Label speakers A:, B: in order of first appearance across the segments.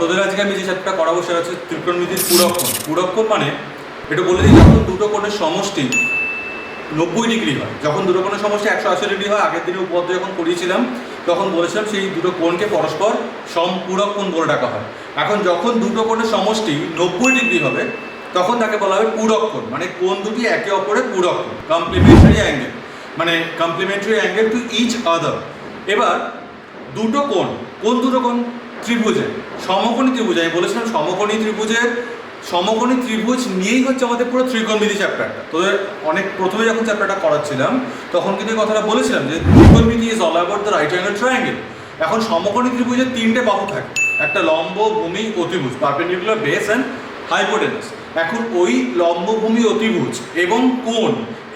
A: তোদের আজকে আমি যে চ্যাপ্টারটা করাবো সেটা হচ্ছে ত্রিকোণমিতির পূরককোণ। পূরককোণ মানে এটা বলে দিই, যখন দুটো কোণের সমষ্টি 90 ডিগ্রি হয়, যখন দুটো কোণের সমষ্টি 180 ডিগ্রি হয়, আগের দিনে উপপাদ্য যখন করিয়েছিলাম তখন বলেছিলাম সেই দুটো কোণকে পরস্পর সমপূরক কোণ বলে ডাকা হয়। এখন যখন দুটো কোণের সমষ্টি 90 ডিগ্রি হবে তখন তাকে বলা হবে পূরক কোণ, মানে কোণ দুটি একে অপরের পূরক কোণ, কমপ্লিমেন্টারি অ্যাঙ্গেল, মানে complementary angle to each other. এবার দুটো কোণ, কোন দুটো কোণ? ত্রিভুজের সমকোণী ত্রিভুজ। আমি বলেছিলাম সমকোণী ত্রিভুজের সমকোণী ত্রিভুজ নিয়েই হচ্ছে আমাদের পুরো ত্রিকোণমিতি চ্যাপ্টারটা। তোদের অনেক প্রথমে যখন চ্যাপ্টারটা করাচ্ছিলাম তখন কিন্তু এই কথাটা বলেছিলাম যে ত্রিকোণমিতি is all about the right angle triangle. এখন সমকোণী ত্রিভুজের তিনটে বাহু থাকে, একটা লম্ব, ভূমি, অতিভুজ, পারপেন্ডিকুলার, বেস অ্যান্ড হাইপোটেনাস। এখন ওই লম্ব, ভূমি, অতিভুজ এবং কোণ,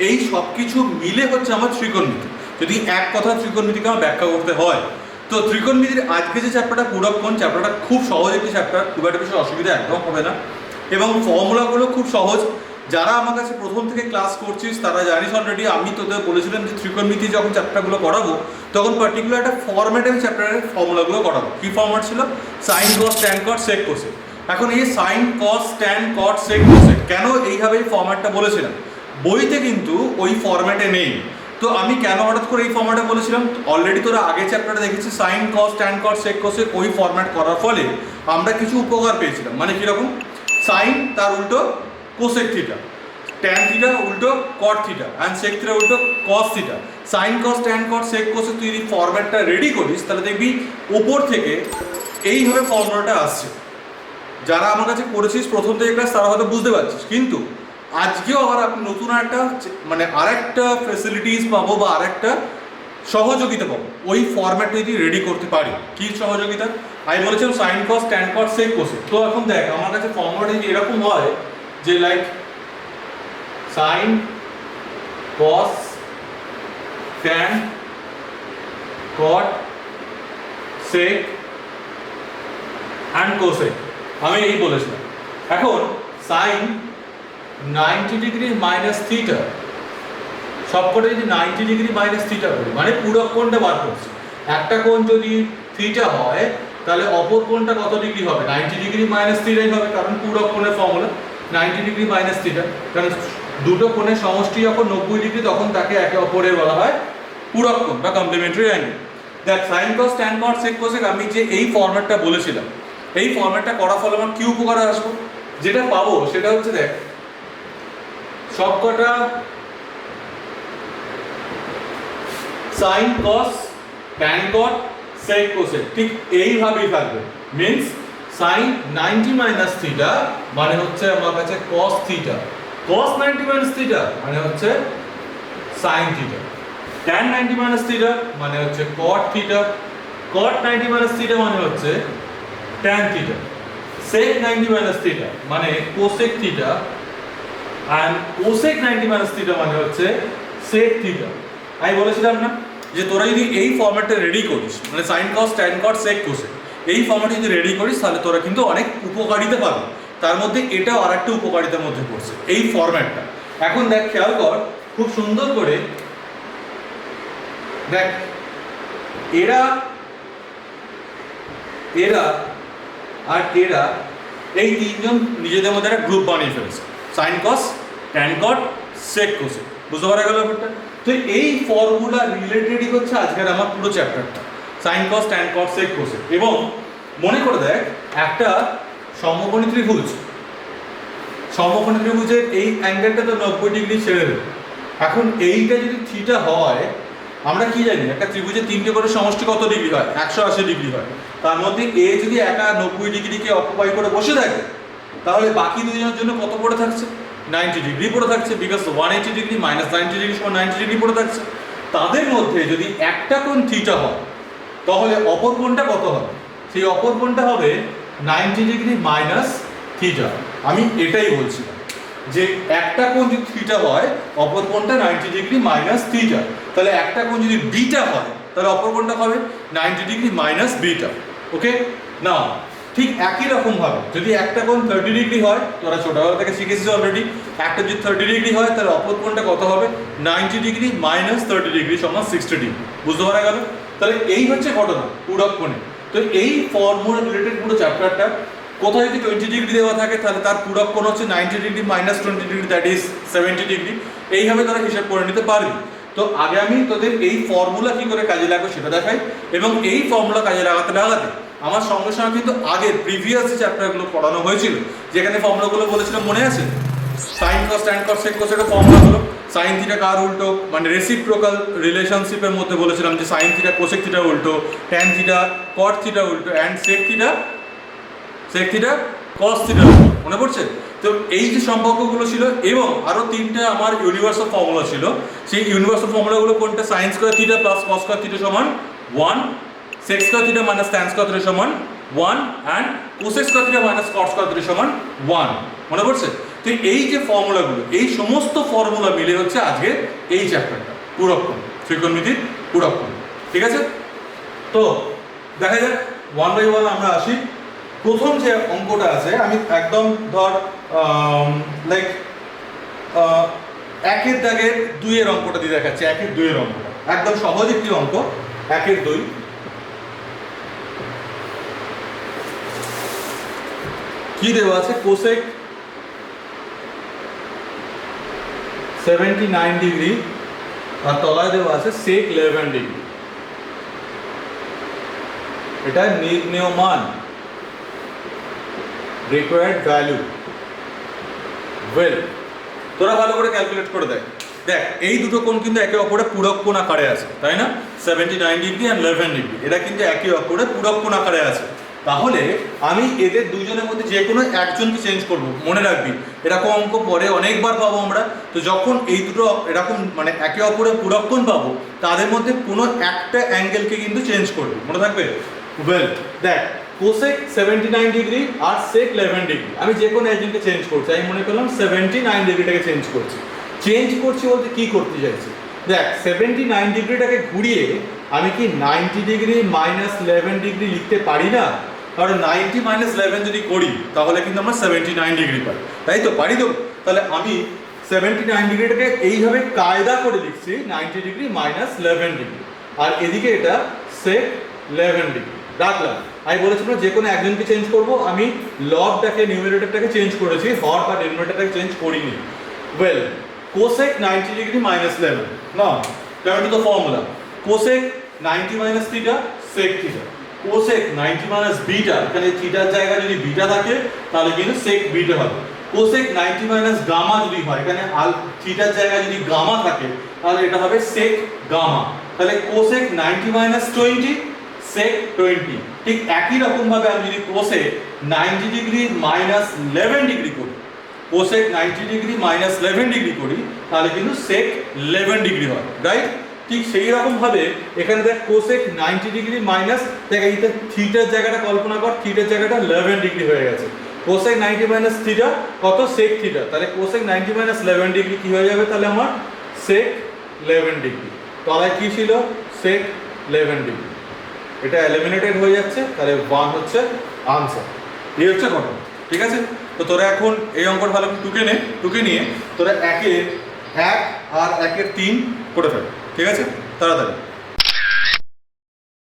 A: এই সব কিছু মিলে হচ্ছে আমার ত্রিকোণমিতি। যদি এক কথা ত্রিকোণমিতিকে আমার ব্যাখ্যা করতে হয়, তো ত্রিকোণমিতির আজকে যে চ্যাপ্টারটা পূরককোণ, চ্যাপ্টারটা খুব সহজ একটি চ্যাপ্টার, খুব একটা বেশি অসুবিধা একদম হবে না এবং ফর্মুলাগুলো খুব সহজ। যারা আমার কাছে প্রথম থেকে ক্লাস করছিস তারা জানিস অলরেডি, আমি তোদের বলেছিলাম যে ত্রিকোণমিতি যখন চ্যাপ্টারগুলো করাবো তখন পার্টিকুলার একটা ফর্ম্যাটে আমি চ্যাপ্টারের ফর্মুলাগুলো করাবো। কী ফর্ম্যাট ছিল? Sine cos tan cot sec cosec. এখন এই sine cos tan cot sec cosec কেন এইভাবে এই ফর্ম্যাটটা বলেছিলাম? বইতে কিন্তু ওই ফর্ম্যাটে নেই। তো আমি কেন হঠাৎ করে এই ফর্ম্যাটে বলেছিলাম? অলরেডি তোরা আগে চ্যাপ্টারে দেখেছি sine cos tan cot sec cosec ওই ফর্ম্যাট করার ফলে আমরা কিছু উপকার পেয়েছিলাম। মানে কীরকম? সাইন তার উল্টো কোসেক থিটা, ট্যান থিটা উল্টো cot theta, and sec theta উল্টো cos theta. Sine cos tan cot sec cosec তুই যদি ফর্ম্যাটটা রেডি করিস তাহলে দেখবি ওপর থেকে এইভাবে ফর্মুলাটা আসছে। যারা আমার কাছে পড়েছিস প্রথম থেকে ক্লাস তারা হয়তো বুঝতে পারছিস, কিন্তু আজকেও আবার আপনি নতুন একটা মানে আরেকটা ফেসিলিটিস পাবো বা আরেকটা সহযোগিতা পাবো ওই ফরম্যাটটা যদি রেডি করতে পারি। কি সহযোগিতা? আমি বলেছিলাম sine cos tan cot sec cosec. তো এখন দেখ আমার কাছে ফর্মুলাটা যদি এরকম হয় যে like sine cos tan cot sec and cosec, আমি এই বলেছিলাম। এখন সাইন 90 ডিগ্রি মাইনাস থিটা, সবকটা যদি 90 ডিগ্রি মাইনাস থিটা করি মানে পূরক কোণটা বার করছি। একটা কোণ যদি থিটা হয় তাহলে অপর কোণটা কত ডিগ্রি হবে? 90 ডিগ্রি মাইনাস থিটাই হবে, কারণ পূরক কোণের ফর্মুলা 90 ডিগ্রি মাইনাস থিটা। কারণ দুটো কোণের সমষ্টি যখন 90 ডিগ্রি তখন তাকে একে অপরের বলা হয় পূরক কোণ বা কমপ্লিমেন্টারি অ্যাঙ্গেল। দেখ sine cos tan cot sec cosec আমি যে এই ফর্ম্যাটটা বলেছিলাম, এই ফর্ম্যাটটা করার ফলে আমার কি উপকারে আসবো? যেটা পাবো সেটা হচ্ছে দেখ সবকটা sine cos tan cot sec cosec ঠিক এইভাবেই থাকবে। মিন্স সাইন 90 মাইনাস থিটা মানে হচ্ছে আমার কাছে কস থিটা, কস 90 মাইনাস থিটা মানে হচ্ছে sine theta, tan 90 minus theta মানে হচ্ছে কট থিটা, কট 90 মাইনাস থিটা মানে হচ্ছে ট্যান থিটা, সেক 90 মাইনাস থিটা মানে cosec theta, and cosec 90 minus theta মানে হচ্ছে sec theta। আমি বলেছিলাম না যে তোরা যদি এই ফর্ম্যাটটা রেডি করিস মানে sin cos tan cot sec cosec এই ফর্ম্যাটে যদি রেডি করিস তাহলে তোরা কিন্তু অনেক উপকারিতা পাবি। তার মধ্যে এটাও আরেকটা উপকারিতার মধ্যে পড়ছে এই ফর্ম্যাটটা। এখন দেখ খেয়াল কর খুব সুন্দর করে দেখ, এরা এরা আর এরা এই তিনজন নিজেদের মধ্যে একটা গ্রুপ বানিয়ে ফেলেছে, sine cos tan cot sec cosec. বুঝতে পারা গেল ব্যাপারটা? তো এই ফর্মুলা রিলেটেডই হচ্ছে আজকের আমার পুরো চ্যাপ্টারটা, sine cos tan cot sec cosec. এবং মনে করে দেখ একটা সমকোণী ত্রিভুজ, সমকোণী ত্রিভুজের এই অ্যাঙ্গেলটা তো 90 ডিগ্রি ছেড়ে দেবে। এখন এইটা যদি থিটা হয়, আমরা কি জানি একটা ত্রিভুজের তিনটে করে সমষ্টি কত ডিগ্রি হয়? 180 ডিগ্রি হয়। তার মধ্যে এ যদি একা 90 ডিগ্রিকে অকুপাই করে বসে থাকে তাহলে বাকি দুজনের জন্য কত পড়ে থাকছে? 90 ডিগ্রি পড়ে থাকছে, বিকজ 180 ডিগ্রি মাইনাস 90 ডিগ্রি সমান 90 ডিগ্রি পড়ে থাকছে। তাদের মধ্যে যদি একটা কোণ থিটা হয় তাহলে অপর কোণটা কত হবে? সেই অপর কোণটা হবে 90 ডিগ্রি মাইনাস থিটা। আমি এটাই বলছিলাম যে একটা কোণ যদি থিটা হয় অপর কোণটা 90 ডিগ্রি মাইনাস থিটা। তাহলে একটা কোণ যদি বিটা হয় তাহলে অপর কোণটা হবে 90 ডিগ্রি মাইনাস বিটা। ওকে না, ঠিক একই রকম ভাবে যদি একটা কোণ 30 ডিগ্রি হয়, তোরা ছোটবেলা থেকে শিখেছিস অলরেডি, একটা যদি 30 ডিগ্রি হয় তাহলে অপর কোণটা কত হবে? 90 ডিগ্রি মাইনাস 30 ডিগ্রি সমান 60 ডিগ্রি। বুঝতে পারা গেল? তাহলে এই হচ্ছে ঘটনা পূরক কোণে। তো এই ফর্মুলা রিলেটেড পুরো চ্যাপ্টারটা কোথায় যদি 20 ডিগ্রি দেওয়া থাকে তাহলে তার পূরক কোণ হচ্ছে 90 degree minus 20 degree, that is 70 degree. এইভাবে তারা হিসাব করে নিতে পারবি। তো আগে আমি তোদের এই ফর্মুলা কী করে কাজে লাগবে সেটা দেখাই, এবং এই ফর্মুলা কাজে লাগাতে লাগাতে আমার সঙ্গে সঙ্গে কিন্তু আগের প্রিভিয়াস যে চ্যাপ্টারগুলো পড়ানো হয়েছিল যেখানে ফর্মুলাগুলো বলেছিলাম মনে আছে, সাইন কস ট্যান কস সেক কস একটা ফর্মুলা হলো, সাইন থিটা কার উল্টো, মানে রেসিপ্রোকাল রিলেশনশিপের মধ্যে বলেছিলাম যে সাইন থিটা কোসেক থিটা উল্টো, ট্যান থিটা কট থিটা উল্টো, and sec theta cos theta উল্টো, মনে পড়ছে? তো এই যে সম্পর্কগুলো ছিল, এবং আরও তিনটা আমার ইউনিভার্সাল ফর্মুলা ছিল। সেই ইউনিভার্সাল ফর্মুলাগুলো কোনটা? Sine square theta plus cos square theta সমান 1, sec square theta minus tan square theta সমান 1, and cosec square theta minus cot square theta সমান 1, মনে পড়ছে? তো এই যে ফর্মুলাগুলো, এই সমস্ত ফর্মুলা মিলে হচ্ছে আজকে এই চ্যাপ্টারটা, পূরককোণ, ত্রিকোণমিতির পূরককোণ। ঠিক আছে? তো দেখা যাক ওয়ান বাই ওয়ান আমরা আসি। প্রথম যে অঙ্কটা আছে, আমি একদম ধর লাইক একের দাগের 2-এর অঙ্কটা দিয়ে দেখাচ্ছি। 1-2-এর অঙ্কটা একদম সহজ একটি অঙ্ক। 1-2 কি দেওয়া আছে? কোসেক 79 ডিগ্রি আর তলায় দেওয়া আছে সেক 11 ডিগ্রি। এটা নির্ণেয় মান, রিকোয়ার্ড ভ্যালু। ওয়েল, তোরা ভালো করে ক্যালকুলেট করে দেখ। দেখ, এই দুটো কোণ কিন্তু একে অপরের পূরক কোণ আকারে আছে, তাই না? 79 ডিগ্রি আর 11 ডিগ্রি, এরা কিন্তু একে অপরের পূরক কোণ আকারে আছে। তাহলে আমি এদের দুজনের মধ্যে যে কোনো একজনকে চেঞ্জ করব। মনে রাখবি, এরকম অঙ্ক পরে অনেকবার পাবো আমরা। তো যখন এই দুটো এরকম মানে একে অপরের পূরক কোণ পাবো, তাদের মধ্যে কোনো একটা অ্যাঙ্গেলকে কিন্তু চেঞ্জ করবো, মনে থাকবে? ওয়েল, দেখ, কোসেক 79 ডিগ্রি আর সেক 11 ডিগ্রি, আমি যে কোনো একজনকে চেঞ্জ করছি। আমি মনে করলাম 79 ডিগ্রিটাকে চেঞ্জ করছি। চেঞ্জ করছি বলতে কি করতে চাইছি? দেখ, 79 ডিগ্রিটাকে ঘুরিয়ে আমি কি 90 ডিগ্রি মাইনাস 11 ডিগ্রি লিখতে পারি না? কারণ 90 মাইনাস 11 যদি করি তাহলে কিন্তু আমরা 79 ডিগ্রি পাই, তাই তো? পারি তো? তাহলে আমি 79 ডিগ্রিটাকে এইভাবে কায়দা করে লিখছি 90 ডিগ্রি মাইনাস 11 ডিগ্রি, আর এদিকে এটা সেক 11 ডিগ্রি রাখলাম। আমি বলেছিলাম যে কোনো একজনকে চেঞ্জ করব। আমি লবটাকে নিউমারেটরটাকে চেঞ্জ করেছি, হর বা ডিনোমিনেটরটাকে চেঞ্জ করিনি। ওয়েল, কোসেক 90 ডিগ্রি মাইনাস 11 না, কারণ তো formula cosec 90 minus theta sec theta, cosec 90 minus beta, এখানে থিটার জায়গায় যদি বিটা থাকে তাহলে কিন্তু সেক বিটা হবে। কোসেক 90 মাইনাস গামা যদি হয়, এখানে থিটার জায়গায় যদি গামা থাকে তাহলে এটা হবে সেক গামা। তাহলে কোসেক 90 মাইনাস 20 সেক 20। ঠিক একই রকম ভাবে আমি যদি কোসেক 90 ডিগ্রি মাইনাস 11 ডিগ্রি করি, কোসেক 90 ডিগ্রি মাইনাস 11 ডিগ্রি করি, তাহলে কিন্তু সেক 11 ডিগ্রি হয়, রাইট? ঠিক সেই রকম ভাবে এখানে দেখ, কোসেক 90 ডিগ্রি মাইনাস, দেখ এই থিটার জায়গাটা কল্পনা কর, থিটার জায়গাটা 11 ডিগ্রি হয়ে গেছে। কোসেক 90 মাইনাস থিটা কত? Sec theta. তাহলে কোসেক 90 মাইনাস 11 ডিগ্রি কি হয়ে যাবে? তাহলে আমার সেক 11 ডিগ্রি। তলায় কি ছিল? সেক 11 ডিগ্রি। এটা এলিমিনেটেড হয়ে যাচ্ছে, তাহলে 1 হচ্ছে আনসার। এই হচ্ছে ঘটনা, ঠিক আছে? তো তোরা এখন এই অঙ্কটা ভালো টুকে নিয়ে তোরা 1-এর 1 আর 1-এর 3 করে ফেল, ঠিক আছে? তাড়াতাড়ি।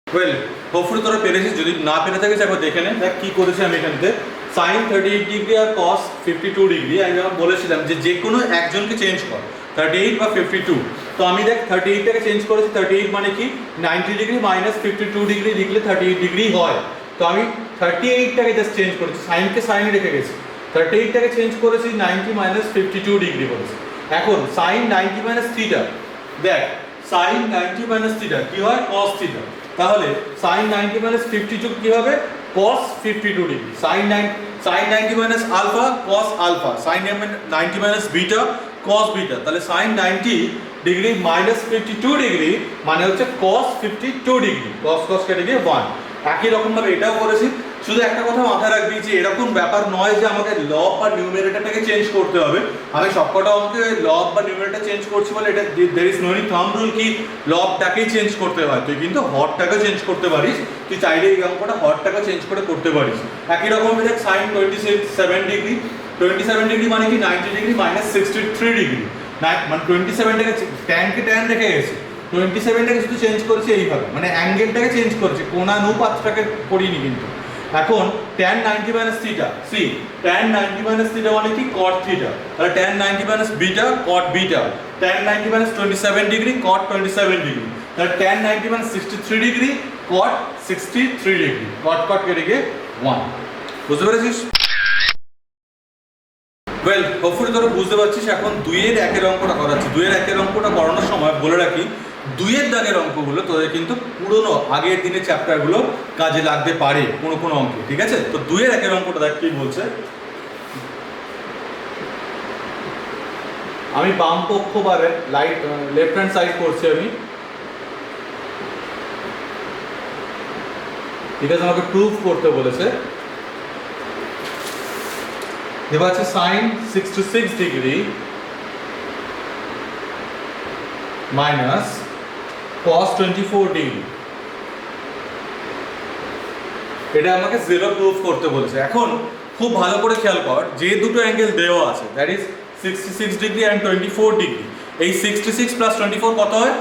A: ওয়েল, হোপফুলি তোরা পেরেছিস। যদি না পেরে থাকিস একবার দেখে নে। দেখ কি করেছি আমি এখানে, সাইন 38 ডিগ্রি আর কস 52 ডিগ্রি। আমি যখন বলেছিলাম যে কোনো একজনকে চেঞ্জ কর, 38 বা 52। তো আমি দেখ 38টাকে চেঞ্জ করেছি। 38 মানে কি? 90 ডিগ্রি মাইনাস 52 ডিগ্রি লিখলে 38 ডিগ্রি হয়। তো আমি 38টাকে জাস্ট চেঞ্জ করেছি, সাইনকে সাইনে রেখে গেছি। 38টাকে চেঞ্জ করেছি 90 মাইনাস 52 ডিগ্রি করেছি। এখন সাইন 90 মাইনাস থিটা, দেখ সাইন 90 মাইনাস থিটা কি হয়? Cos theta. তাহলে সাইন 90 মাইনাস 52 কি হবে? Cos 52 degree. Sine 90 minus alpha cos alpha, sine 90 minus beta cos beta. তাহলে সাইন 90 ডিগ্রি মাইনাস 52 ডিগ্রি মানে হচ্ছে কস 52 ডিগ্রি। কস কেটে গিয়ে 1। একই রকম ভাবে এটাও করেছি। শুধু একটা কথা মাথায় রাখবি যে এরকম ব্যাপার নয় যে আমাকে লব বা নিউমারেটরটাকে চেঞ্জ করতে হবে। আমি সবকটা অঙ্কে লব বা নিউমারেটর চেঞ্জ করছি বলে এটা there is no any thumb rule কি লবটাকেই চেঞ্জ করতে হয়। তুই কিন্তু হরটাকে চেঞ্জ করতে পারিস, তুই চাইলে এই অঙ্কটা হরটাকে চেঞ্জ করে করতে পারিস। একই রকম দেখ সাইন 27 ডিগ্রি, 27 ডিগ্রি মানে কি? 90 ডিগ্রি মাইনাস 63 ডিগ্রি। মানে 27টাকে ট্যানকে ট্যান রেখে গেছি, 27টাকে শুধু চেঞ্জ করেছি এইভাবে, মানে অ্যাঙ্গেলটাকে চেঞ্জ করেছি, কোণানুপাতটাকে করিনি কিন্তু। এখন tan 90 minus theta, see tan 90 minus theta মানে কি cot থিটা, তাহলে tan 90 minus beta cot beta, tan 90 minus 27 degree cot 27 degree, তাহলে tan 90 minus 63 degree cot 63 degree, cot cot কেটে গিয়ে 1। বুঝতে পেরেছিস? ওয়েল, হোপফুলি তোরা বুঝতে পারছিস। এখন 2-এর 1-এর অঙ্কটা করাচ্ছি। 2-এর 1-এর অঙ্কটা করানোর সময় বলে রাখি, 2-এর দাগের অঙ্কগুলো তোদের কিন্তু পুরোনো আগের দিনের চ্যাপ্টারগুলো কাজে লাগতে পারে কোনো কোনো অঙ্কে, ঠিক আছে? তো 2-এর 1-এর অঙ্কটা দেখ কি বলছে। আমি বাম পক্ষ বারে লেফট হ্যান্ড সাইড করছি আমি, ঠিক আছে? আমাকে প্রুফ করতে বলেছে। দেওয়া আছে sin 66 degree minus cos 24 degree, এটা আমাকে জিরো প্রুফ করতে বলেছে। এখন খুব ভালো করে খেয়াল কর, যে দুটো অ্যাঙ্গেল দেওয়া আছে, that is 66 degree and 24 degree, এই 66 প্লাস 24 কত হয়?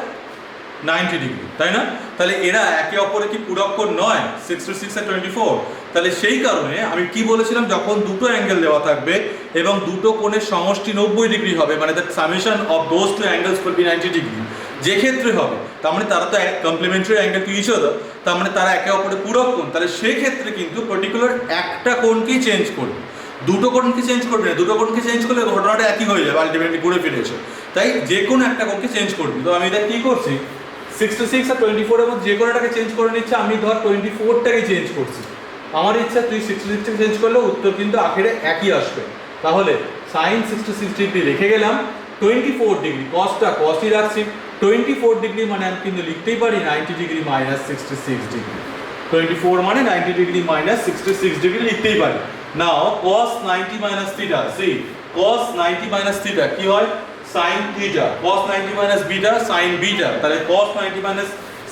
A: 90 ডিগ্রি, তাই না? তাহলে এরা একে অপরে কি পূরক নয়, 66 আর 24? তাহলে সেই কারণে আমি কি বলেছিলাম, যখন দুটো অ্যাঙ্গেল দেওয়া থাকবে এবং দুটো কোণের সমষ্টি 90 ডিগ্রি হবে, মানে the summation of those two angles will be 90 degree, যে ক্ষেত্রে হবে, তার মানে তারা তো complementary angle to each other, তার মানে তারা একে অপরের পূরক কোণ, তাহলে সেই ক্ষেত্রে কিন্তু পার্টিকুলার একটা কোণকেই চেঞ্জ করবে, দুটো কোণকে চেঞ্জ করবে না। দুটো কোণকে চেঞ্জ করলে ঘটনাটা একই হয়ে যাবে, আলটিমেটলি ঘুরে ফিরে এসে। তাই যে কোনো একটা কোণকে চেঞ্জ করবি। তো আমি এটা কি করছি, 66 আর 24 এর মধ্যে যে কোনোটাকে চেঞ্জ করে নিচ্ছে। আমি ধর 24টাকে চেঞ্জ করছি, আমার ইচ্ছা তুই 66টাকে চেঞ্জ করলে উত্তর কিন্তু আখেরে একই আসবে। তাহলে sin 66 ডিগ্রি রেখে গেলাম, 24 ডিগ্রি কসটা কসই রাখছি, 24 ডিগ্রি মানে আমি কিন্তু লিখতেই পারি 90 ডিগ্রি মাইনাস 66 ডিগ্রি, 24 মানে 90 ডিগ্রি মাইনাস 66 ডিগ্রি লিখতেই পারি। Now cos 90 minus theta, see cos 90 minus theta কি হয়? sin theta, cos 90 minus beta sin beta, তাহলে cos 90 মাইনাস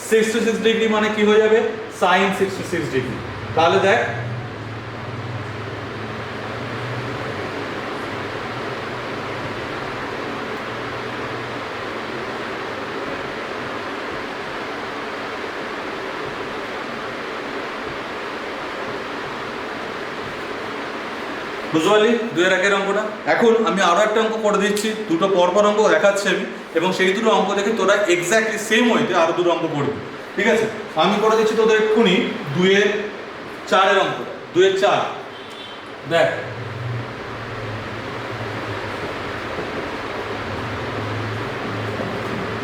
A: 66 ডিগ্রি মানে কি হয়ে যাবে? sin 66 degree. তাহলে দেখ বুঝতে পারলি 2-এর 1-এর অঙ্কটা। এখন আমি আরো একটা অঙ্ক করে দিচ্ছি, দুটো পরপর অঙ্ক দেখাচ্ছি আমি, এবং সেই দুটো অঙ্ক দেখে তোরা এক্স্যাক্টলি সেম ওয়েতে আরো দুটো অঙ্ক করবি, ঠিক আছে? আমি করে দিচ্ছি তোদের এক্ষুনি 2-এর 4-এর অঙ্ক। 2-এর 4 দেখ,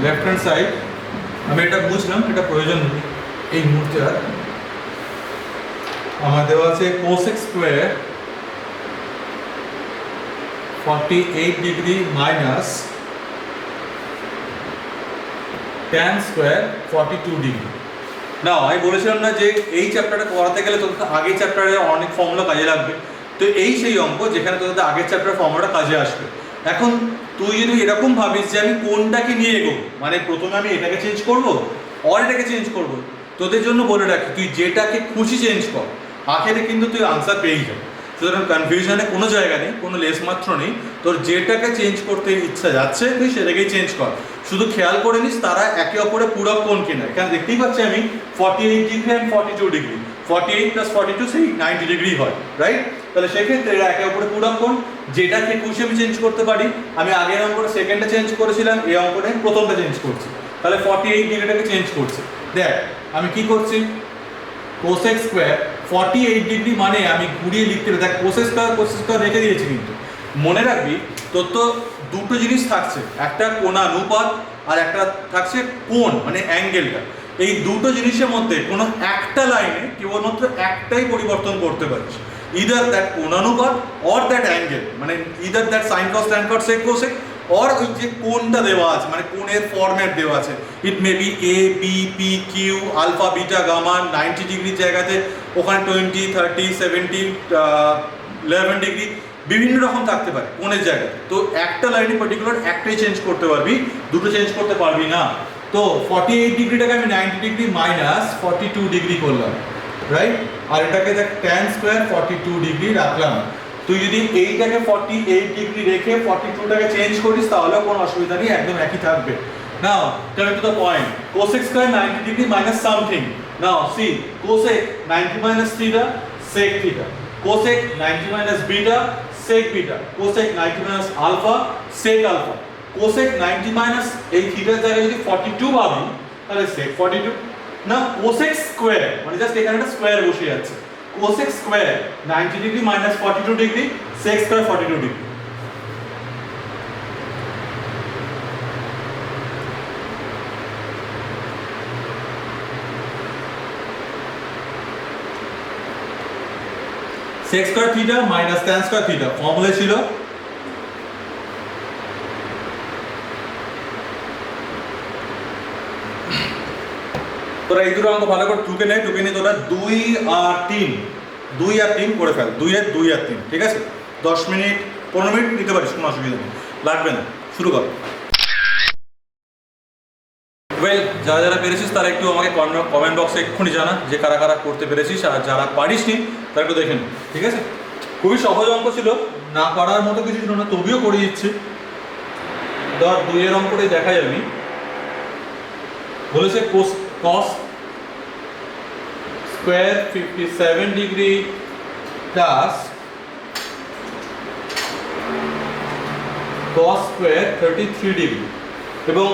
A: লেফট হ্যান্ড সাইড আমি এটা বুঝলাম, এটা প্রয়োজন নেই এই মুহূর্তে। আর আমার দেওয়া আছে cosec square 48 degree minus tan square 42 degree. না, আমি বলেছিলাম না যে এই চ্যাপ্টারটা করাতে গেলে তোদের আগের চ্যাপ্টারে অনেক ফর্মুলা কাজে লাগবে। তো এই সেই অঙ্ক যেখানে তোদের আগের চ্যাপ্টার ফর্মুলাটা কাজে আসবে। এখন তুই যদি এরকম ভাবিস যে আমি কোনটাকে নিয়ে এগোবো, মানে প্রথমে আমি এটাকে চেঞ্জ করবো আর এটাকে চেঞ্জ করবো, তোদের জন্য বলে রাখি তুই যেটাকে খুশি চেঞ্জ কর, আখেরে কিন্তু তুই আনসার পেয়েই যাবে। সুতরাং কনফিউশনে কোনো জায়গা নেই, কোনো লেস মাত্র নেই। তোর যেটাকে চেঞ্জ করতে ইচ্ছা যাচ্ছে তুই সেটাকেই চেঞ্জ কর। শুধু খেয়াল করে নিস তারা একে অপরে পূরক কোণ কিনা। এখানে দেখতেই পাচ্ছি আমি 48 ডিগ্রি অ্যান্ড 42 ডিগ্রি, 48 প্লাস 42 সেই 90 ডিগ্রি হয়, রাইট? তাহলে সেক্ষেত্রে এরা একে অপরে পূরক কোণ, যেটাকে খুশি আমি চেঞ্জ করতে পারি। আমি আগের অঙ্কটা সেকেন্ডটা চেঞ্জ করেছিলাম, এই অঙ্কটা প্রথমটা চেঞ্জ করছি, তাহলে 48 ডিগ্রিটাকে চেঞ্জ করছি। দেখ আমি কি করছি, cosec স্কোয়ার 48 ডিগ্রি মানে আমি ঘুরিয়ে লিখতে হবে। দেখ cosec স্কোয়ার রেখে দিয়েছি, কিন্তু মনে রাখবি তোর তো দুটো জিনিস থাকছে, একটা কোণানুপাত আর একটা থাকছে কোণ মানে অ্যাঙ্গেলটা। এই দুটো জিনিসের মধ্যে কোনো একটা লাইনে কেবলমাত্র একটাই পরিবর্তন করতে পারিস, ইদার দ্যাট কোণানুপাত অর দ্যাট অ্যাঙ্গেল, মানে either that sine cos tan cos sec cosec, or ওই যে কোণটা দেওয়া আছে মানে কোণের ফরম্যাট দেওয়া আছে। It may be A B P Q alpha beta gamma, 90 ডিগ্রির জায়গাতে ওখানে 20 30 70 11 ডিগ্রি বিভিন্ন রকম থাকতে পারে কোণের জায়গাতে। তো একটা লাইনে পার্টিকুলার একটাই চেঞ্জ করতে পারবি, দুটো চেঞ্জ করতে পারবি না। তো 48 ডিগ্রিটাকে আমি 90 ডিগ্রি মাইনাস 42 ডিগ্রি করলাম, রাইট? আর এটাকে দেখ tan স্কোয়ার 42 ডিগ্রি রাখলাম। তুই যদি এইটাকে 48 ডিগ্রি রেখে 42টাকে চেঞ্জ করিস তাহলেও কোনো অসুবিধা নেই, একদম একই থাকবে। Now, coming to the point, cosec square 90 degree minus something. Now, see, cosec 90 minus theta, sec theta. Cosec 90 minus beta, sec beta. Cosec 90 minus alpha, sec alpha. Cosec 90 minus এই থিটার জায়গায় যদি 42 পাবি তাহলে sec 42. না cosec স্কয়ার মানে just এখানে একটা স্কয়ার বসে যাচ্ছে। cosec square 90 degree minus 42 degree, sec square 42 degree. sec square theta minus tan square theta formula ছিল তোরা এই দুটো অঙ্ক ভালো করে টুকে নিয়ে তোরা 2 আর 3 করে ফেল। 2 আর 3 ঠিক আছে? 10 মিনিট 15 মিনিট নিতে পারিস, কোনো অসুবিধা নেই, লাগবে না। শুরু কর। ওয়েল, যারা যারা পেরেছিস তারা একটু আমাকে কমেন্ট বক্সে এক্ষুনি জানা যে কারা কারা করতে পেরেছিস, আর যারা পারিসনি তারা একটু দেখে নি, ঠিক আছে? খুবই সহজ অঙ্ক ছিল, না করার মতো কিছু ছিল না, তবুও করে দিচ্ছি। ধর 2 এর অঙ্কটাই দেখা যাবে। বলেছে cos square 57 degree plus cos square 33 degree। এবং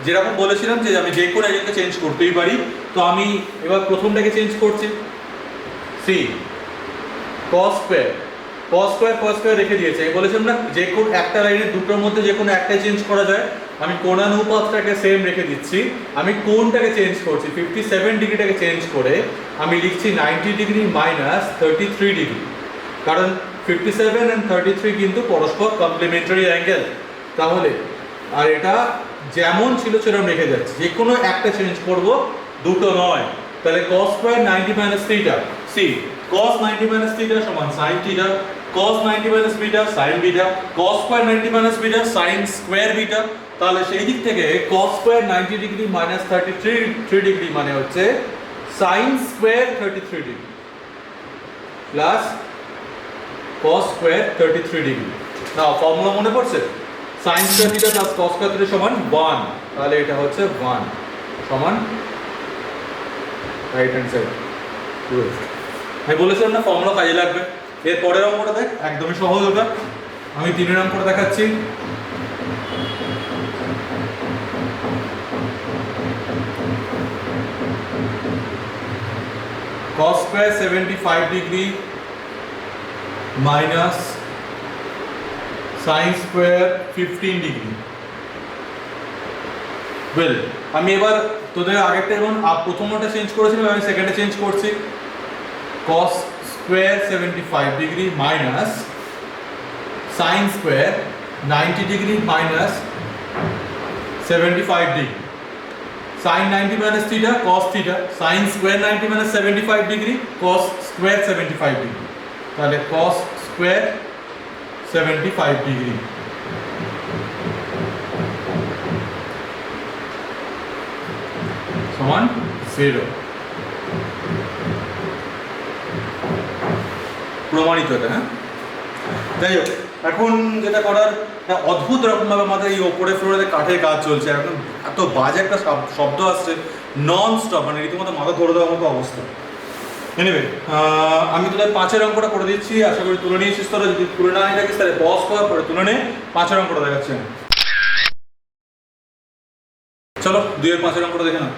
A: যেরকম বলেছিলাম যে আমি যে কোনো একজনকে চেঞ্জ করতেই পারি, তো আমি এবার প্রথমটাকে চেঞ্জ করছি। সি cos square রেখে দিয়েছে। বলেছিলাম না যে কোনো একটা লাইনের দুটোর মধ্যে যে কোনো একটা চেঞ্জ করা যায়। আমি কোণানুপাতটাকে সেম রেখে দিচ্ছি। আমি কোণটাকে চেঞ্জ করছি, 57 ডিগ্রিটাকে চেঞ্জ করে আমি লিখছি 90 ডিগ্রি মাইনাস 33 ডিগ্রি, কারণ 57 and 33 কিন্তু পরস্পর কমপ্লিমেন্টারি অ্যাঙ্গেল। তাহলে আর এটা যেমন ছিল সেরকম রেখে যাচ্ছে, যে কোনো একটা চেঞ্জ করব, দুটো নয়। তাহলে cos square 90 minus theta, see cos 90 minus theta সমান sin theta, cos 90 minus beta sin beta, cos square 90 minus beta sin square beta। তাহলে সেই দিক থেকে cos square 90 degree minus 33 degree মানে হচ্ছে sin square 33 degree plus cos square 33 degree. Now formula মনে পড়ছে? sin square theta plus cos square theta সমান 1, তাহলে এটা হচ্ছে 1 সমান রাইট হ্যান্ড সাইড। আমি বলেছিলাম না ফর্মুলা কাজে লাগবে। এর পরের অঙ্কটা দেখ, একদমই সহজ ওটা। আমি 3 এর অঙ্কটা দেখাচ্ছি। cos square 75 degree minus sin square 15 degree। Well, আমি এবার তোদের আগেরটা এবং প্রথমটা চেঞ্জ করেছিলাম, আমি সেকেন্ডে চেঞ্জ করছি। cos square 75 degree minus sin square 90 degree minus 75 degree। sin 90 minus theta cos theta, sin square 90 minus 75 degree cos square 75 degree। তাহলে cos square 75 degree সমান 0। প্রমাণিত এটা। হ্যাঁ, যাই হোক, এখন যেটা করার, অদ্ভুত রকমভাবে আমাদের এই ওপরে ফ্লোরে কাঠের কাজ চলছে, এখন এত বাজে একটা শব্দ আসছে নন স্টপ, মানে রীতিমতো মাথা ধরে দেওয়ার মতো অবস্থা। এনিওয়ে, আমি তোদের 5 এর অঙ্কটা করে দিচ্ছি, আশা করি তুলে নিয়েছিস। তোরা যদি তুলে না নিয়ে থাকিস তাহলে পজ করার পরে তুলে নে। 5 এর অঙ্কটা দেখাচ্ছি। চলো 2 এর 5 এর অঙ্কটা দেখে নাও।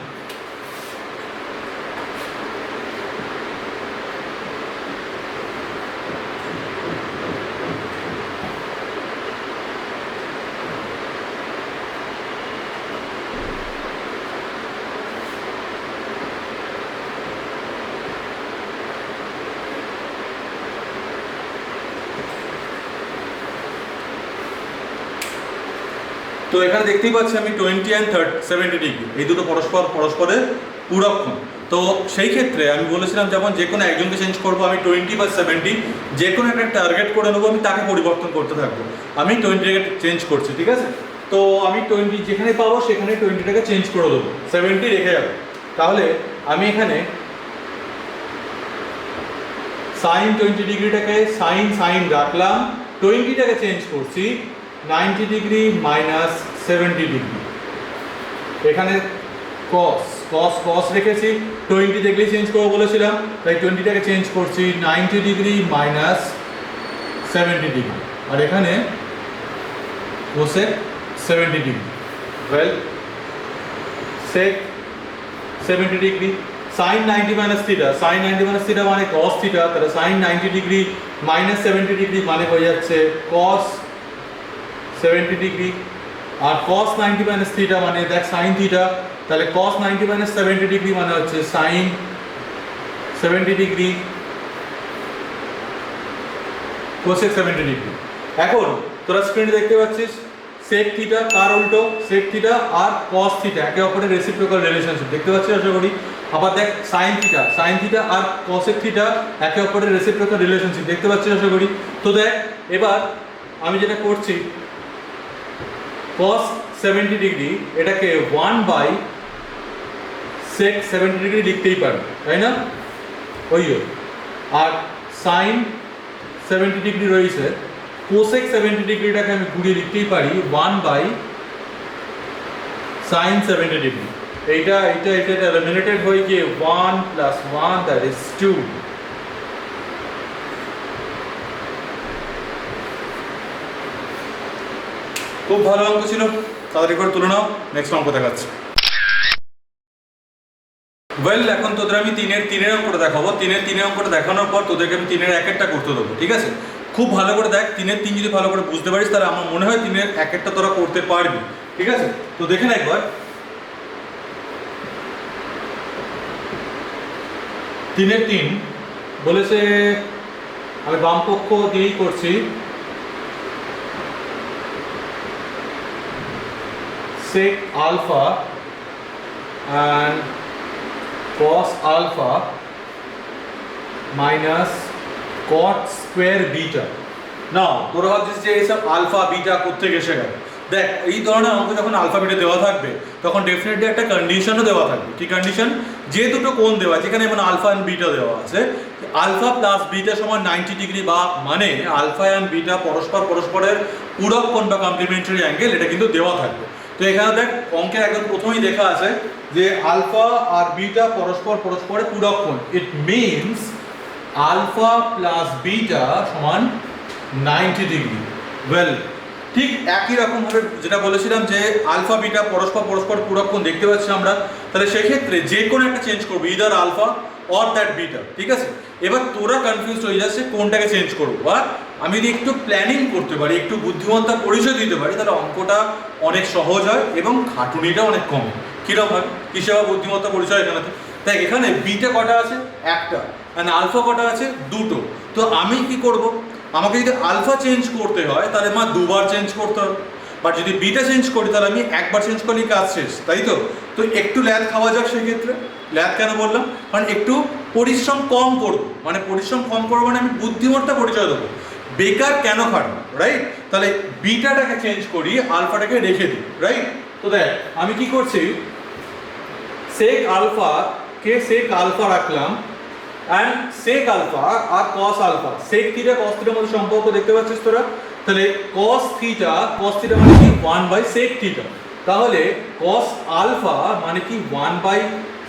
A: তো এখানে দেখতেই পাচ্ছি আমি 20 and 70 ডিগ্রি, এই দুটো পরস্পরের পূরকক্ষণ। তো সেই ক্ষেত্রে আমি বলেছিলাম যেমন যে কোনো একজনকে চেঞ্জ করবো, আমি 20 বা 70 যে কোনো একটা টার্গেট করে নেবো, আমি তাকে পরিবর্তন করতে থাকবো। আমি 20টাকে চেঞ্জ করছি, ঠিক আছে? তো আমি 20 যেখানে পাবো সেখানে 20টাকে চেঞ্জ করে দেবো, 70 রেখে যাবো। তাহলে আমি এখানে সাইন 20 ডিগ্রিটাকে সাইন রাখলাম, 20টাকে চেঞ্জ করছি 90 ডিগ্রি মাইনাস 70 ডিগ্রি। এখানে কস কস কস রেখেছি, 20 দেখলেই চেঞ্জ করবো বলেছিলাম, তাই 20টাকে চেঞ্জ করছি 90 ডিগ্রি মাইনাস 70 ডিগ্রি, আর এখানে cosec 70 degree. Well sec 70 degree, sine 90 minus theta, sine 90 minus theta মানে কস থিটা, তাহলে সাইন 90 ডিগ্রি মাইনাস 70 ডিগ্রি মানে হয়ে যাচ্ছে কস 70 ডিগ্রি, আর কস 90 মাইনাস থিটা মানে দেখ সাইন থিটা, তাহলে কস 90 মাইনাস 70 ডিগ্রি মানে হচ্ছে সাইন 70 ডিগ্রি কোসেক 70 ডিগ্রি। এখন তোরা স্ক্রিনে দেখতে পাচ্ছিস সেক থিটা কার উল্টো, সেক থিটা আর কস থিটা একে অপরের রেসিপ্রোকাল রিলেশনশিপ দেখতে পাচ্ছিস আশা করি। আবার দেখ সাইন থিটা আর কসেক থিটা একে অপরের রেসিপ্রোকাল রিলেশনশিপ দেখতে পাচ্ছিস আশা করি। তো দেখ এবার আমি যেটা করছি cos 70 ডিগ্রি এটাকে 1 বাই sec 70 ডিগ্রি লিখতেই পারি, তাই না? ওই আর সাইন 70 ডিগ্রি রয়েছে, কোসেক 70 ডিগ্রিটাকে আমি ঘুরিয়ে লিখতেই পারি 1 বাই সাইন 70 ডিগ্রি। এইটা এলিমিনেটেড হয়ে গিয়ে 1 প্লাস 1 দ্যাট ইজ 2। খুব ভালো অঙ্ক ছিল, তাড়াতাড়ি করে তুলে নাও, নেক্সট অঙ্ক দেখাচ্ছি। ওয়েল এখন তোদের আমি তিনের অঙ্কটা দেখাবো, তিনের অঙ্কটা দেখানোর পর তোদেরকে আমি 3-এর 1-1টা করতে দেবো, ঠিক আছে? খুব ভালো করে দেখ, 3-এর 3 যদি ভালো করে বুঝতে পারিস তাহলে আমার মনে হয় 3-এর 1-1টা তোরা করতে পারবি, ঠিক আছে? তো দেখে না একবার 3-এর 3 বলেছে, আমি বাম পক্ষ দিয়েই করছি, sec alpha and cos alpha minus cot square beta। নাও তোরা ভাবছিস যে এইসব আলফা বিটা কোত্থেকে এসে গেল। দেখ এই ধরনের অঙ্ক যখন আলফা বিটা দেওয়া থাকবে তখন ডেফিনেটলি একটা কন্ডিশনও দেওয়া থাকবে। কি কন্ডিশন? যে দুটো কোণ দেওয়া যেখানে মানে আলফা অ্যান্ড বিটা দেওয়া আছে, আলফা প্লাস বিটা সমান 90 ডিগ্রি, বা মানে আলফা অ্যান্ড বিটা পরস্পরের পূরক কোণ বা কমপ্লিমেন্টারি অ্যাঙ্গেল, এটা কিন্তু দেওয়া থাকবে। তো এখানে দেখ অঙ্কের একদম প্রথমেই লেখা আছে যে আলফা আর বিটা পরস্পরের পূরক কোণ। It means alpha plus beta সমান 90 ডিগ্রি। ওয়েল ঠিক একই রকমভাবে যেটা বলেছিলাম যে আলফা বিটা পরস্পর পূরক কোণ দেখতে পাচ্ছি আমরা, তাহলে সেক্ষেত্রে যে কোনো একটা চেঞ্জ করবো, either alpha or that beta, ঠিক আছে? এবার তোরা কনফিউজ হয়ে যাচ্ছে কোনটাকে চেঞ্জ করবো, বা আমি যদি একটু প্ল্যানিং করতে পারি, একটু বুদ্ধিমত্তার পরিচয় দিতে পারি, তাহলে অঙ্কটা অনেক সহজ হয় এবং খাটুনিটা অনেক কমে। কীরকম হয়? কিসে বা বুদ্ধিমত্তা পরিচয় এখানে? তাই এখানে বিটা কটা আছে? একটা, আর আলফা কটা আছে? দুটো। তো আমি কি করব? আমাকে যদি আলফা চেঞ্জ করতে হয় তাহলে আমার দুবার চেঞ্জ করতে হবে, বাট যদি বিটা চেঞ্জ করি তাহলে আমি একবার চেঞ্জ করলেই কাজ শেষ, তাই তো? তো একটু ল্যাদ খাওয়া যাক সেক্ষেত্রে। ল্যাদ কেন বললাম? কারণ একটু পরিশ্রম কম করবো, মানে পরিশ্রম কম করবো মানে আমি বুদ্ধিমত্তা পরিচয় দেবো, বেকার কেন খাটবো, রাইট? তাহলে বিটাটাকে চেঞ্জ করি, আলফাটাকে রেখে দিই, রাইট? তো দেখ আমি কি করছি, সেক আলফা রাখলাম অ্যান্ড সেক আলফা আর cos alpha, sec theta cos থিটার মধ্যে সম্পর্ক দেখতে পাচ্ছিস তোরা। তাহলে কস থিটা মানে কি 1 বাই সেক থিটা, তাহলে কস আলফা মানে কি 1 বাই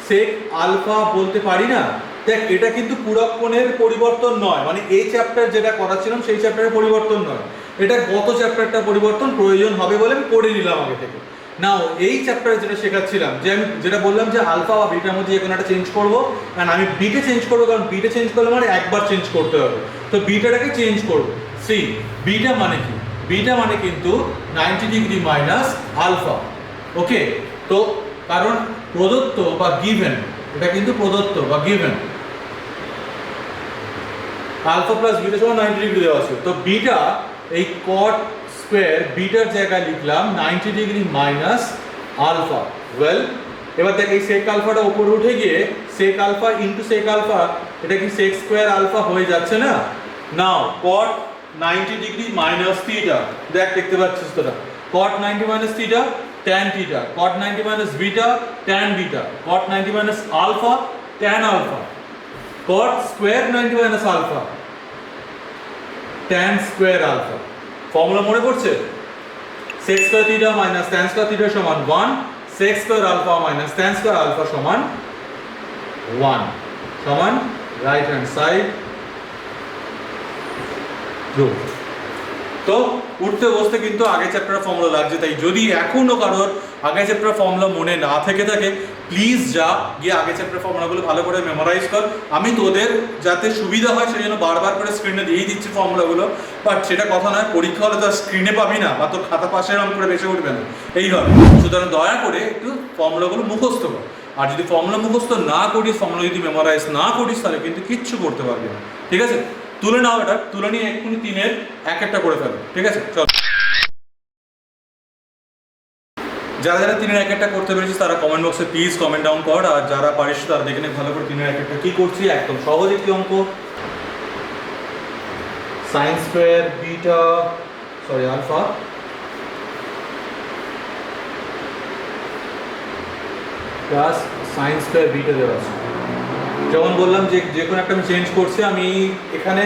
A: সেক আলফা বলতে পারি না? দেখ এটা কিন্তু পূরক কোণের পরিবর্তন নয়, মানে এই চ্যাপ্টার যেটা করাচ্ছিলাম সেই চ্যাপ্টারের পরিবর্তন নয়, এটা গত চ্যাপ্টারটা পরিবর্তন প্রয়োজন হবে বলে আমি করে নিলাম আগে থেকে। নাও এই চ্যাপ্টারে যেটা শেখাচ্ছিলাম, যে আমি যেটা বললাম যে আলফা বা বিটার মধ্যে যে কোনো একটা চেঞ্জ করবো, কারণ আমি বিটা চেঞ্জ করবো, কারণ বিটা চেঞ্জ করলে মানে একবার চেঞ্জ করতে হবে, তো বিটাটাকে চেঞ্জ করবো। বিটা মানে কি? বিটা মানে কিন্তু 90 ডিগ্রি মাইনাস আলফা, ওকে? তো কারণ প্রদত্ত বা গিভেন, এটা কিন্তু প্রদত্ত বা গিভেন, আলফা প্লাস বিটা সমান 90 ডিগ্রি দেওয়া আছে, তো বিটা এই কট স্কোয়ার বিটার জায়গায় লিখলাম 90 ডিগ্রি মাইনাস আলফা। ওয়েল এবার দেখ এই সেক আলফাটা উপরে উঠে গিয়ে sec alpha into sec alpha, এটা কি সেক স্কোয়ার আলফা হয়ে যাচ্ছে না? Now cot 90 degree minus theta, দেখ দেখতে পাচ্ছিস তোরা, cot 90 minus theta tan theta, cot 90 minus beta tan beta, cot 90 minus alpha tan alpha, cot square 90 minus alpha tan square alpha. Formula মনে পড়ছে? Sec square theta minus tan square theta সমান 1, sec square alpha minus tan square alpha সমান 1 সমান right hand side proof. তো উঠতে বসতে কিন্তু আগের চ্যাপ্টার ফর্মুলা লাগছে, তাই যদি এখনো কারোর আগের চ্যাপ্টার ফর্মুলা মনে না থেকে থাকে প্লিজ যা গিয়ে আগের চ্যাপ্টার ফর্মুলাগুলো ভালো করে মেমোরাইজ কর। আমি তোদের যাতে সুবিধা হয় সেই জন্য বারবার করে স্ক্রিনে দিয়েই দিচ্ছি ফর্মুলাগুলো, বাট সেটা কথা নয়, পরীক্ষা হলে তো স্ক্রিনে পাবি না বা তোর খাতা পাশে এরকম করে বেশি উঠবে না, এই হবে। সুতরাং দয়া করে একটু ফর্মুলাগুলো মুখস্থ কর, আর যদি ফর্মুলা মুখস্থ না করিস, ফর্মুলা যদি মেমোরাইজ না করিস তাহলে কিন্তু কিচ্ছু করতে পারবি না, ঠিক আছে? তুলে নাও, এটা তুলে নিয়ে এক্ষুনি 3-এর এক একটা করে ফেলো, ঠিক আছে? চল, যারা যারা 3-এর এক একটা করতে পেরেছিস তারা কমেন্ট বক্সে প্লিজ কমেন্ট ডাউন কর, আর যারা পারিস তারা দেখে নে ভালো করে 3-এর এক একটা কি করছি। একদম সহজ একটি অঙ্ক, sine square beta alpha plus sine square beta দেওয়া আছে। যেমন বললাম যে কোনো একটা আমি চেঞ্জ করছি, আমি এখানে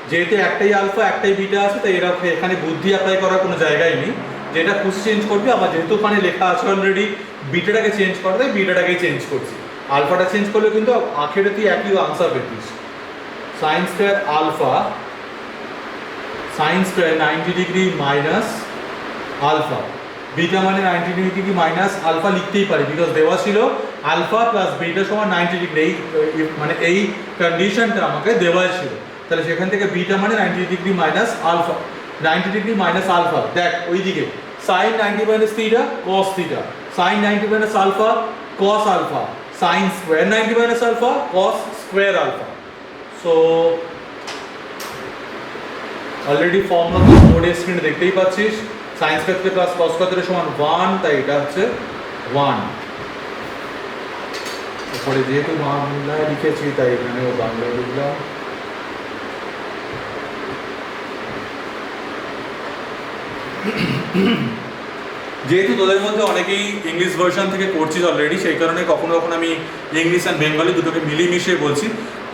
A: যেহেতু একটাই আলফা একটাই বিটা আছে তাই এখানে বুদ্ধি অ্যাপ্লাই করার কোনো জায়গায় নেই, যেটা খুশি চেঞ্জ করবি। আবার যেহেতু ওখানে লেখা আছে অলরেডি বিটাটাকে চেঞ্জ করে, তাই বিটাটাকেই চেঞ্জ করছি। আলফাটা চেঞ্জ করলে কিন্তু আখেরে তুই একই আনসার পেতিস। Sine square alpha sine square 90 degree minus alpha, beta মানে 90 ডিগ্রি মাইনাস আলফা লিখতেই পারি, বিকজ দেওয়া ছিল আলফা প্লাস বিটা সমান 90 ডিগ্রি, মানে এই কন্ডিশনটা আমাকে দেওয়া ছিল। তাহলে সেখান থেকে বিটা মানে 90 degree minus alpha, 90 degree minus alpha, দেখ ওইদিকে sine 90 minus theta cos theta, sine 90 minus alpha cos alpha, sine square 90 minus alpha cos square alpha. So already formula তো বোর্ডের স্ক্রিনে দেখতেই পাচ্ছিস, sine square theta plus cos square theta সমান 1, তাই এটা হচ্ছে 1। তারপরে যেহেতু বাংলায় লিখেছি তাই এখানেও বাংলায় লিখলাম। যেহেতু তোদের মধ্যে অনেকেই ইংলিশ ভার্সন থেকে করছিস অলরেডি, সেই কারণে কখনো কখনো আমি ইংলিশ অ্যান্ড বেঙ্গলি দুটোকে মিলিয়ে মিশিয়ে বলছি।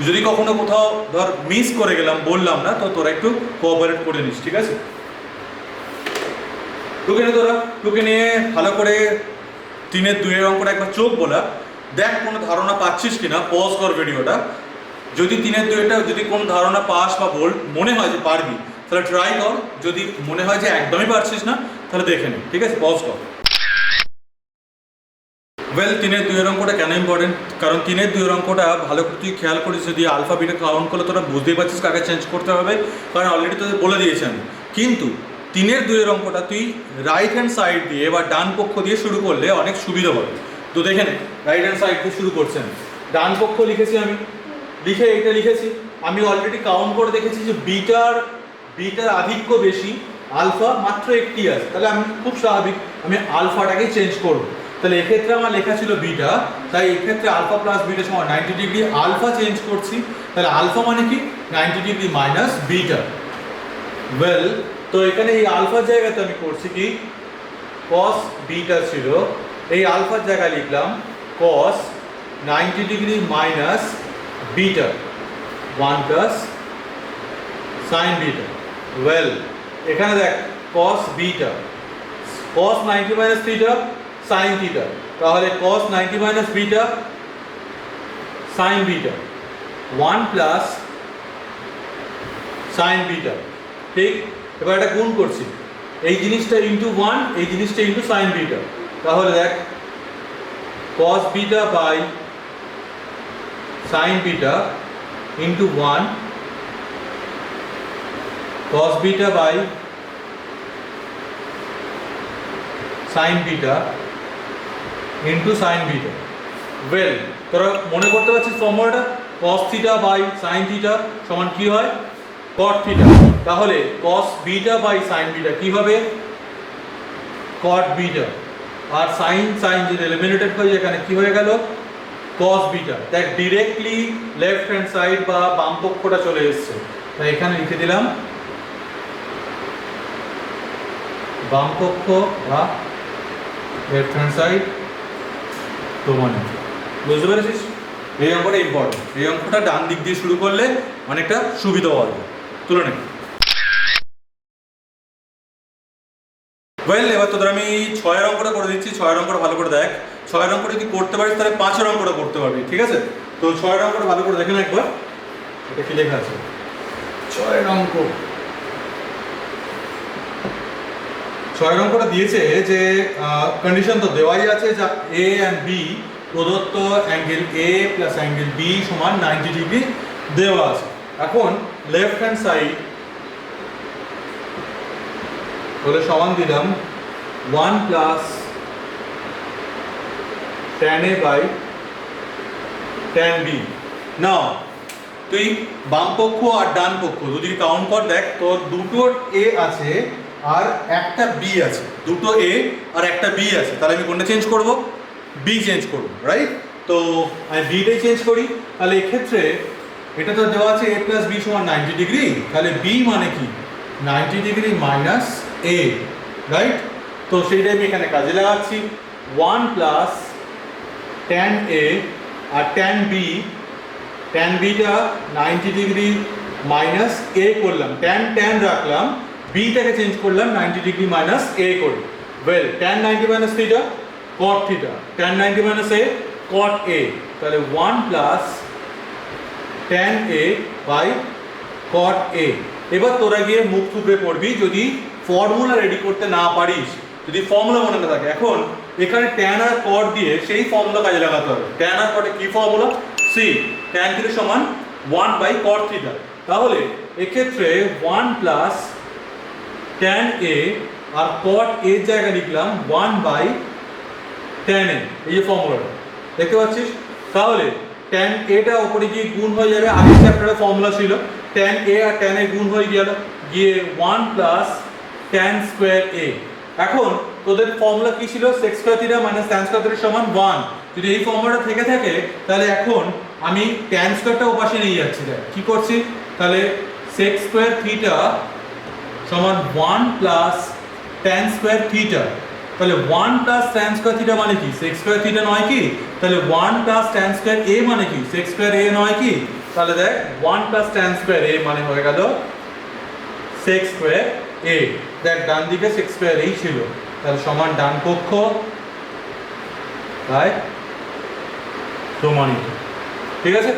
A: যদি কখনো কোথাও ধর মিস করে গেলাম, বললাম না, তো তোরা একটু কোঅপারেট করে নিস, ঠিক আছে? টুকে নিয়ে ভালো করে 3-এর 2-এর অঙ্কটা একবার চোখ বলা, দেখ কোনো ধারণা পাচ্ছিস কিনা, পজ কর ভিডিওটা। যদি 3-এর 2-এটা যদি কোনো ধারণা পাস বা মনে হয় যে পারবি তাহলে ট্রাই কর, যদি মনে হয় যে একদমই পারছিস না তাহলে দেখে নে, ঠিক আছে? পজ কর। ওয়েল, 3-এর 2-এর অঙ্কটা কেন ইম্পর্টেন্ট? কারণ 3-এর 2-এর অঙ্কটা ভালো করে তুই খেয়াল করিস, যদি আলফা বিটা কাউন্ট করলে তোরা বুঝতেই পারছিস কাকে চেঞ্জ করতে হবে, কারণ অলরেডি তোদের বলে দিয়েছি আমি। কিন্তু 3-এর 2-এর অঙ্কটা তুই রাইট হ্যান্ড সাইড দিয়ে বা ডান পক্ষ দিয়ে শুরু করলে অনেক সুবিধা হবে। তো দেখে নে, রাইট হ্যান্ড সাইড দিয়ে শুরু করছেন, ডান পক্ষ লিখেছি আমি, লিখে এটা লিখেছি আমি অলরেডি কাউন্ট করে দেখেছি যে বিটার আধিক্য বেশি, আলফা মাত্র একটি আছে, তাহলে আমি খুব স্বাভাবিক আমি আলফাটাকেই চেঞ্জ করব। তাহলে এক্ষেত্রে আমার লেখা ছিল বিটা, তাই এক্ষেত্রে আলফা প্লাস বিটা সমান 90 ডিগ্রি, আলফা চেঞ্জ করছি, তাহলে আলফা মানে কি 90 ডিগ্রি মাইনাস বিটা। ওয়েল, তো এখানে এই আলফার জায়গাতে আমি করছি কি cos বিটা ছিল, এই আলফার জায়গায় লিখলাম cos 90 degree minus beta 1 plus sign beta. Well, এখানে দেখ cos beta, cos 90 minus theta sine theta, তাহলে cos 90 minus beta sign beta 1 plus sign beta, ঠিক? এবার এটা গুণ করছি, এই জিনিসটা ইন্টু 1, এই জিনিসটা ইন্টু সাইন বিটা, তাহলে দেখ cos beta by sine beta into 1, cos beta by sine beta into sine beta. Well, তোরা মনে করতে পারছিস ফর্মুলাটা, cos theta by sine theta সমান কি হয় cot থিটা, তাহলে cos beta by sine beta কি হবে cot বিটা, আর সাইন যদি এলিমিনেটেড হয়ে যায় এখানে কি হয়ে গেল cos বিটা। দেখ ডিরেক্টলি লেফট হ্যান্ড সাইড বা বাম পক্ষটা চলে এসেছে, তাই এখানে লিখে দিলাম বাম পক্ষ বা লেফট হ্যান্ড সাইড সমান। বুঝতে পেরেছিস? এই অঙ্কটা ইম্পর্টেন্ট, এই অঙ্কটা ডান দিক দিয়ে শুরু করলে অনেকটা সুবিধা হবে। তুলে নে। ওয়েল, এবার তোদের আমি 6-এর অঙ্কটা করে দিচ্ছি। 6-এর অঙ্কটা ভালো করে দেখ। 6-এর অঙ্ক যদি করতে পারিস তাহলে 5-এর অঙ্কটা করতে পারবি, ঠিক আছে? তো 6-এর অঙ্কটা ভালো করে দেখেন একবার, এটা কি লেখা আছে 6-এর অঙ্ক। 6-এর অঙ্কটা দিয়েছে যে কন্ডিশন তো দেওয়াই আছে যা এ অ্যান্ড বি প্রদত্ত angle A plus angle B সমান 90 ডিগ্রি দেওয়া আছে। এখন লেফট হ্যান্ড সাইড হলে সমান দিলাম 1 প্লাস tan a by tan b। না, তুই বাম পক্ষ আর ডান পক্ষ যদি কাউন্ট কর, দেখ তোর দুটো এ আছে আর একটা বি আছে, দুটো এ আর একটা বি আছে, তাহলে আমি কোনটা চেঞ্জ করব? বি চেঞ্জ করব, রাইট? তো আমি বিটাই চেঞ্জ করি। তাহলে এক্ষেত্রে এটা তো দেওয়া আছে এ প্লাস বি সমান 90 ডিগ্রি, তাহলে বি মানে কি 90 ডিগ্রি মাইনাস এ, রাইট? তো সেইটাই আমি এখানে কাজে লাগাচ্ছি। 1 প্লাস tan a আর tan b, tan b টা 90 ডিগ্রি মাইনাস a করলাম, tan রাখলাম, b টাকে চেঞ্জ করলাম 90 ডিগ্রি মাইনাস a করে। Well, tan 90 minus theta cot থিটা, tan 90 minus a cot a, তাহলে 1 প্লাস tan a by cot a। এবার তোরা গিয়ে মুখ থুবড়ে পড়বি যদি ফর্মুলা রেডি করতে না পারিস, যদি ফর্মুলা মনে না থাকে। এখন এখানে tan আর cot দিয়ে সেই ফর্মুলা কাজে লাগাতে হবে। tan আর cot এর কি ফর্মুলা? সি tan থিটা সমান 1 বাই cot থিটা। তাহলে এক্ষেত্রে 1 প্লাস tan a আর cot a এর জায়গায় লিখলাম 1 বাই tan a, এই যে ফর্মুলাটা দেখতে পাচ্ছিস। তাহলে tan a টা উপরে গিয়ে গুণ হয়ে যাবে, আগের চ্যাপ্টারে ফর্মুলা ছিল tan a আর tan a গুণ হয়ে গেল, গিয়ে 1 প্লাস tan স্কয়ার a। এখন তোদের ফর্মুলা কি ছিল? sec square theta minus tan square theta সমান 1। যদি এই ফর্মুলাটা থেকে থাকে তাহলে এখন আমি tan স্কয়ারটা ওপাশে নিয়ে যাচ্ছি। দেখ কি করছি, তাহলে sec স্কয়ার থিটা সমান 1 প্লাস tan স্কয়ার থিটা। তাহলে 1 প্লাস tan স্কয়ার থিটা মানে কি sec স্কয়ার থিটা নয় কি? তাহলে 1 প্লাস tan স্কয়ার a মানে কি sec স্কয়ার a নয় কি? তাহলে দেখ 1 প্লাস tan স্কয়ার a মানে হয়ে গেল sec স্কয়ার a। দেখ ডান দিকে sec স্কয়ার a ছিল, তাহলে সমান ডান পক্ষ তাই প্রমাণিত, ঠিক আছে?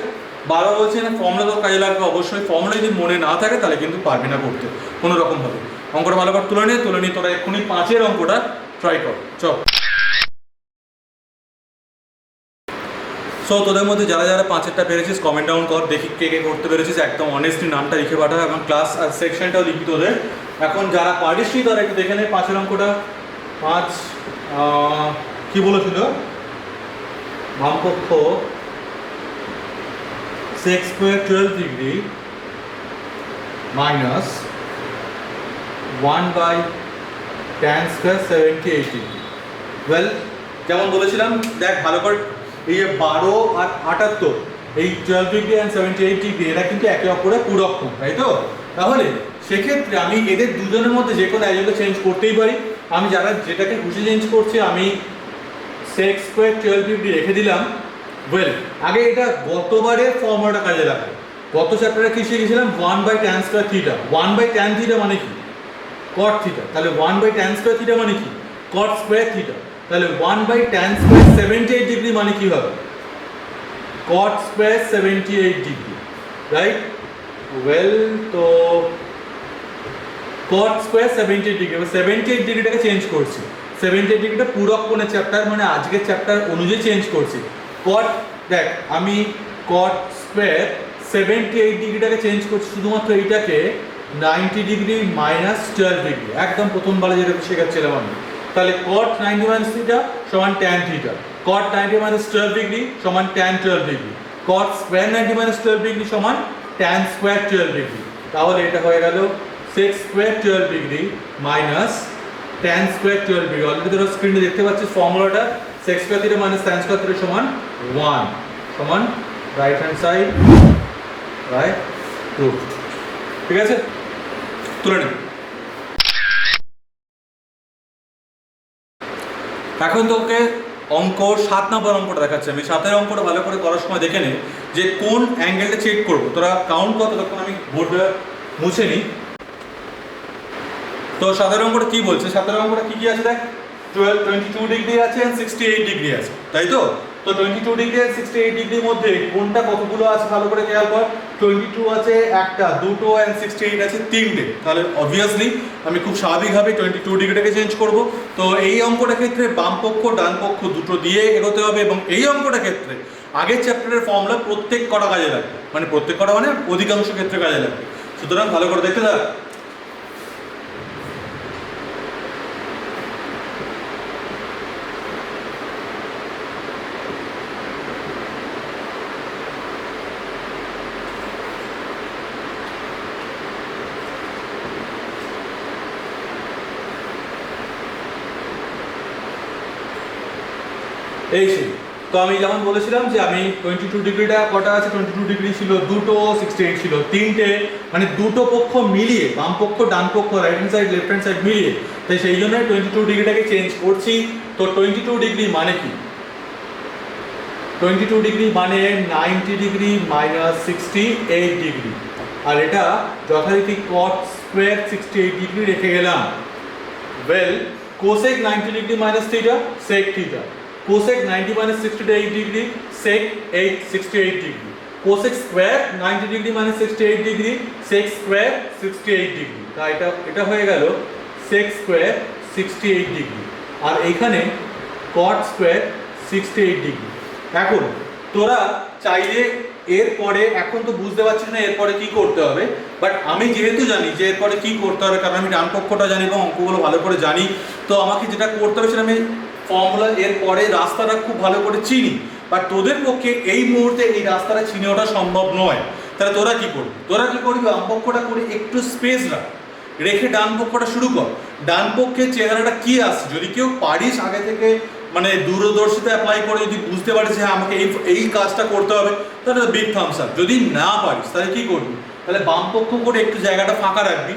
A: বারবার বলছি না ফর্মুলা তো কাজে লাগবে অবশ্যই। ফর্মুলা যদি মনে না থাকে তাহলে কিন্তু পারবি না করতে কোনো রকম ভাবে। অঙ্কটা ভালো করে তুলে নিয়ে তোরা এক্ষুনি 5-এর অঙ্কটা ট্রাই কর। চল। সো তোদের মধ্যে যারা যারা 5-এরটা পেরেছিস কমেন্ট ডাউন কর, দেখি কে কে করতে পেরেছিস। একদম অনেস্টলি নামটা লিখে পাঠা এবং ক্লাস আর সেকশনটাও লিখবি তোদের। এখন যারা পারিসনি তারা একটু দেখে নে 5-এর অঙ্কটা। 5 কি বলেছিল? বামপক্ষ sec স্কয়ার 12 ডিগ্রি মাইনাস 1 বাই tan স্কয়ার 78 ডিগ্রি। ওয়েল, যেমন বলেছিলাম দেখ ভালো করে, এই 12 আর 78, এই 12 ডিগ্রি অ্যান্ড 78 ডিগ্রি এরা কিন্তু একে অপরের পূরকক্ষম, তাই তো? তাহলে সেক্ষেত্রে আমি এদের দুজনের মধ্যে যে কোনো একজনকে চেঞ্জ করতেই পারি। আমি যেটাকে খুশি চেঞ্জ করছি, আমি sec স্কয়ার 12 ডিগ্রি রেখে দিলাম। ওয়েল, আগে এটা গতবারের ফর্মুলাটা কাজে লাগাই। গত চ্যাপ্টারে কি শিখেছিলাম? 1 by tan square theta. 1 by tan theta মানে কি cot থিটা, তাহলে 1 বাই tan স্কয়ার থিটা মানে কি cot স্কয়ার থিটা। তাহলে 1 বাই tan স্কয়ার 78 ডিগ্রি মানে কি হবে cot square 78 degree, right? Well, তো cot স্কয়ার 78 ডিগ্রি, 78 ডিগ্রিটাকে চেঞ্জ করছি। 78 ডিগ্রিটা পূরক কোণের চ্যাপ্টার মানে আজকের চ্যাপ্টার অনুযায়ী চেঞ্জ করছি। cot, দেখ আমি cot স্কয়ার 78 ডিগ্রিটাকে চেঞ্জ করছি শুধুমাত্র এইটাকে 90 ডিগ্রি মাইনাস 12 ডিগ্রি, একদম প্রথমবারে যেটা শেখাচ্ছিলাম আমি। তাহলে cot 90 মাইনাস থিটা সমান tan theta, cot 90 minus 12 degree সমান tan 12 degree, cot square 90 minus 12 degree সমান tan স্কয়ার 12 ডিগ্রি। তাহলে এটা হয়ে গেল sec স্কয়ার 12 ডিগ্রি minus tan square 12 degree. Already তোরা স্ক্রিনে দেখতে পাচ্ছিস ফর্মুলাটা, sec square theta minus tan square theta সমান 1 সমান right hand side right proof, ঠিক আছে? তুলে নিন। এখন তোকে অঙ্ক 7 নম্বর অঙ্কটা দেখাচ্ছি আমি। 7-এর অঙ্কটা ভালো করে করার সময় দেখে নে যে কোন অ্যাঙ্গেলটা চেক করবো। তোরা কাউন্ট কর, তখন আমি বোর্ডটা মুছে নিই। তো সাতের অঙ্কটা কি বলছে? সাতের অঙ্কটা কি কি আছে দেখ, 22 ডিগ্রি আছে and 68 ডিগ্রি আছে, তাই তো? তো 22 ডিগ্রি আর 68 ডিগ্রির মধ্যে কোনটা কতগুলো আছে ভালো করে খেয়াল কর। 22 আছে একটা, দুটো, and 68 আছে তিনটে। তাহলে অবভিয়াসলি আমি খুব স্বাভাবিকভাবে 22 ডিগ্রিটাকে চেঞ্জ করব। তো এই অঙ্কটার ক্ষেত্রে বাম পক্ষ ডান পক্ষ দুটো দিয়ে এগোতে হবে, এবং এই অঙ্কটার ক্ষেত্রে আগের চ্যাপ্টারের ফর্মুলা প্রত্যেক কটা কাজে লাগবে, মানে প্রত্যেক কটা মানে অধিকাংশ ক্ষেত্রে কাজে লাগবে। সুতরাং ভালো করে দেখতে থাক। এই ছিল। তো আমি যেমন বলেছিলাম যে আমি 22 ডিগ্রিটা কটা আছে, 22 ডিগ্রি ছিল দুটো, 68 ছিল তিনটে, মানে দুটো পক্ষ মিলিয়ে, বাম পক্ষ ডান পক্ষ, right hand side left hand side মিলিয়ে, তাই সেই জন্য 22 ডিগ্রিটাকে চেঞ্জ করছি। তো 22 ডিগ্রি মানে কি? 22 ডিগ্রি মানে 90 ডিগ্রি মাইনাস 68 ডিগ্রি, আর এটা যথারীতি cot স্কোয়ার 68 ডিগ্রি রেখে গেলাম। Well, cosec 90 degree minus theta sec theta, cosec 90 minus 68 degree sec 68 degree, cosec square 90 degree minus 68 degree sec square 68 degree। তাই এটা হয়ে গেল sec square 68 degree, আর এইখানে cot square 68 degree। এখন তোরা চাইলে এরপরে, এখন তো বুঝতে পারছিস না এরপরে কি করতে হবে, বাট আমি যেহেতু জানি যে এরপরে কি করতে হবে, কারণ আমি ডান পক্ষটা জানি এবং অঙ্কগুলো ভালো করে জানি, তো আমাকে যেটা করতে হবে সেটা আমি ফর্মুলা এর পরে রাস্তাটা খুব ভালো করে চিনি, বাট তোদের পক্ষে এই মুহূর্তে এই রাস্তাটা চিনে ওঠা সম্ভব নয়। তাহলে তোরা কি করবি? বাম পক্ষটা করে একটু স্পেস রেখে ডান পক্ষটা শুরু কর। ডান পক্ষের চেহারাটা কি আসছে, যদি কেউ পারিস আগে থেকে মানে দূরদর্শিতা অ্যাপ্লাই করে যদি বুঝতে পারিস হ্যাঁ আমাকে এই কাজটা করতে হবে, তাহলে বিগ থামস আপ। যদি না পারিস তাহলে কি করবি? তাহলে বাম পক্ষ করে একটু জায়গাটা ফাঁকা রাখবি,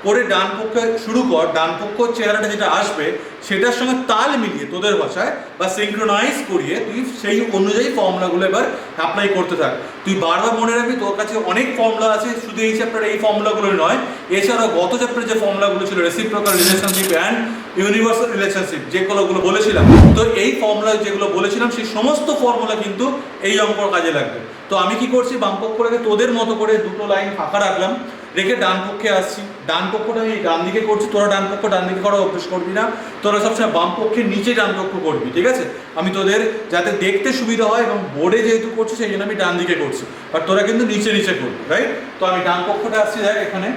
A: করে ডান পক্ষে শুরু কর। ডান পক্ষ চেহারাটা যেটা আসবে সেটার সঙ্গে তাল মিলিয়ে তোদের ভাষায় বা সিঙ্ক্রোনাইজ করিয়ে তুই সেই অনুযায়ী ফর্মুলাগুলো এবার অ্যাপ্লাই করতে থাক। তুই বারবার মনে রাখবি তোর কাছে অনেক ফর্মুলা আছে, শুধু এই চ্যাপ্টারে এই ফর্মুলাগুলো নয়, এছাড়াও গত চ্যাপ্টারে যে ফর্মুলাগুলো ছিল reciprocal relationship and universal relationship যেগুলো বলেছিলাম, তো এই ফর্মুলা যেগুলো বলেছিলাম সেই সমস্ত ফর্মুলা কিন্তু এই অঙ্কর কাজে লাগবে। তো আমি কি করছি, বাম পক্ষটাকে তোদের মতো করে দুটো লাইন ফাঁকা রাখলাম, রেখে ডান পক্ষে আসছি। ডান পক্ষটা আমি ডান দিকে করছি, তোরা ডান পক্ষ ডান দিকে করার অভ্যেস করবি না, তোরা সবসময় বাম পক্ষের নিচে ডান পক্ষ করবি, ঠিক আছে? আমি তোদের যাতে দেখতে সুবিধা হয় এবং বোর্ডে যেহেতু করছি সেই জন্য আমি ডান দিকে করছি, বাট তোরা কিন্তু নিচে নিচে করবি, রাইট? তো আমি ডান পক্ষটা আসছি, দেখ এখানে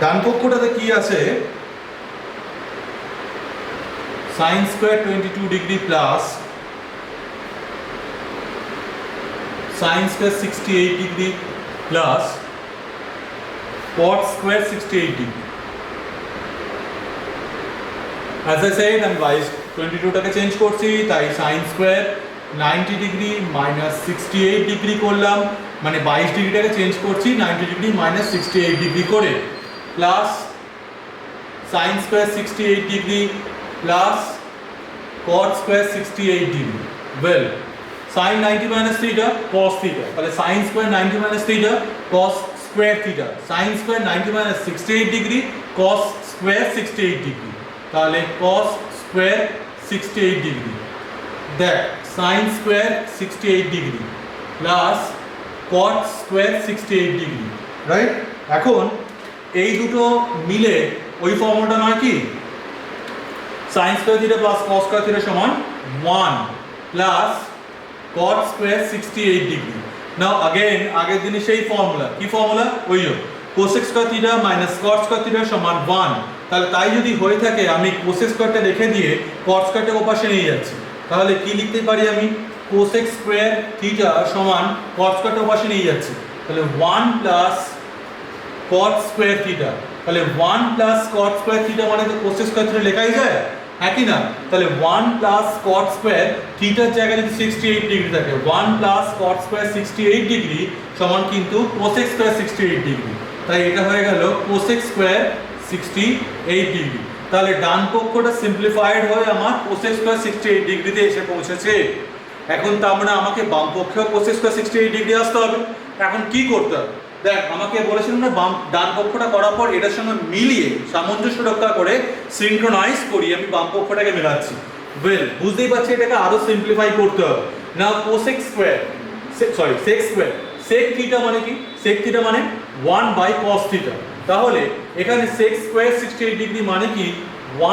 A: ডান পক্ষটাতে কি আছে, sin square 22 degree plus sin square 68 degree plus cot square 68 degree. As I said, আমি 22টাকে চেঞ্জ করছি, তাই sin square 90 degree minus 68 degree করলাম, মানে 22 ডিগ্রিটাকে চেঞ্জ করছি 90 ডিগ্রি মাইনাস 68 ডিগ্রি করে, plus sin square 68 degree plus cot square 68 degree. Well, sin 90 minus theta cos theta, তাহলে sin square 90 minus theta cos square theta, sin square 90 minus 68 degree cos square 68 degree, তাহলে cos square 68 degree, that sin square 68 degree plus cot square 68 degree, right? এখন এই দুটো মিলে ওই ফর্মুলাটা নয় কি, sin square theta plus cos square theta সমান 1 plus cot square 68 degree. Now again আগের দিনে সেই ফর্মুলা, কি ফর্মুলা? ওই cosec square theta minus cot square theta সমান 1। তাহলে তাই যদি হয়ে থাকে আমি cosec squareটা রেখে দিয়ে cot squareটা ওপাশে নিয়ে যাচ্ছি, তাহলে কি লিখতে পারি আমি? cosec square theta সমান cot squareটা ওপাশে নিয়ে যাচ্ছি, তাহলে 1 plus cot square theta, তাহলে 1 plus cot square theta মানে তো cosec square theta লেখাই যায়, হ্যাঁ কি না? তাহলে 1 plus cot square থিটার জায়গায় যদি 68 ডিগ্রি থাকে, 1 plus cot square 68 ডিগ্রি সমান কিন্তু cosec square 68 ডিগ্রি, তাই এটা হয়ে গেল cosec square 68 ডিগ্রি। তাহলে ডান পক্ষটা সিম্পলিফাইড হয়ে আমার cosec square 68 ডিগ্রিতে এসে পৌঁছেছে। এখন তার মানে আমাকে বাম পক্ষেও cosec square 68 ডিগ্রি আসতে হবে, এখন কি করতে হবে দেখ, আমাকে বলেছিলাম না ডান পক্ষটা করার পর এটার সঙ্গে মিলিয়ে সামঞ্জস্য রক্ষা করে সিনক্রোনাইজ করি আমি বাম পক্ষটাকে মেলাচ্ছি। ওয়েল, বুঝতেই পারছি এটাকে আরো সিম্পলিফাই করতে হবে। না cosec square, sorry sec square, sec theta মানে কি? সেক থিটা মানে 1/cos থিটা। তাহলে এখানে সেক স্কোয়ার 68 ডিগ্রি মানে কি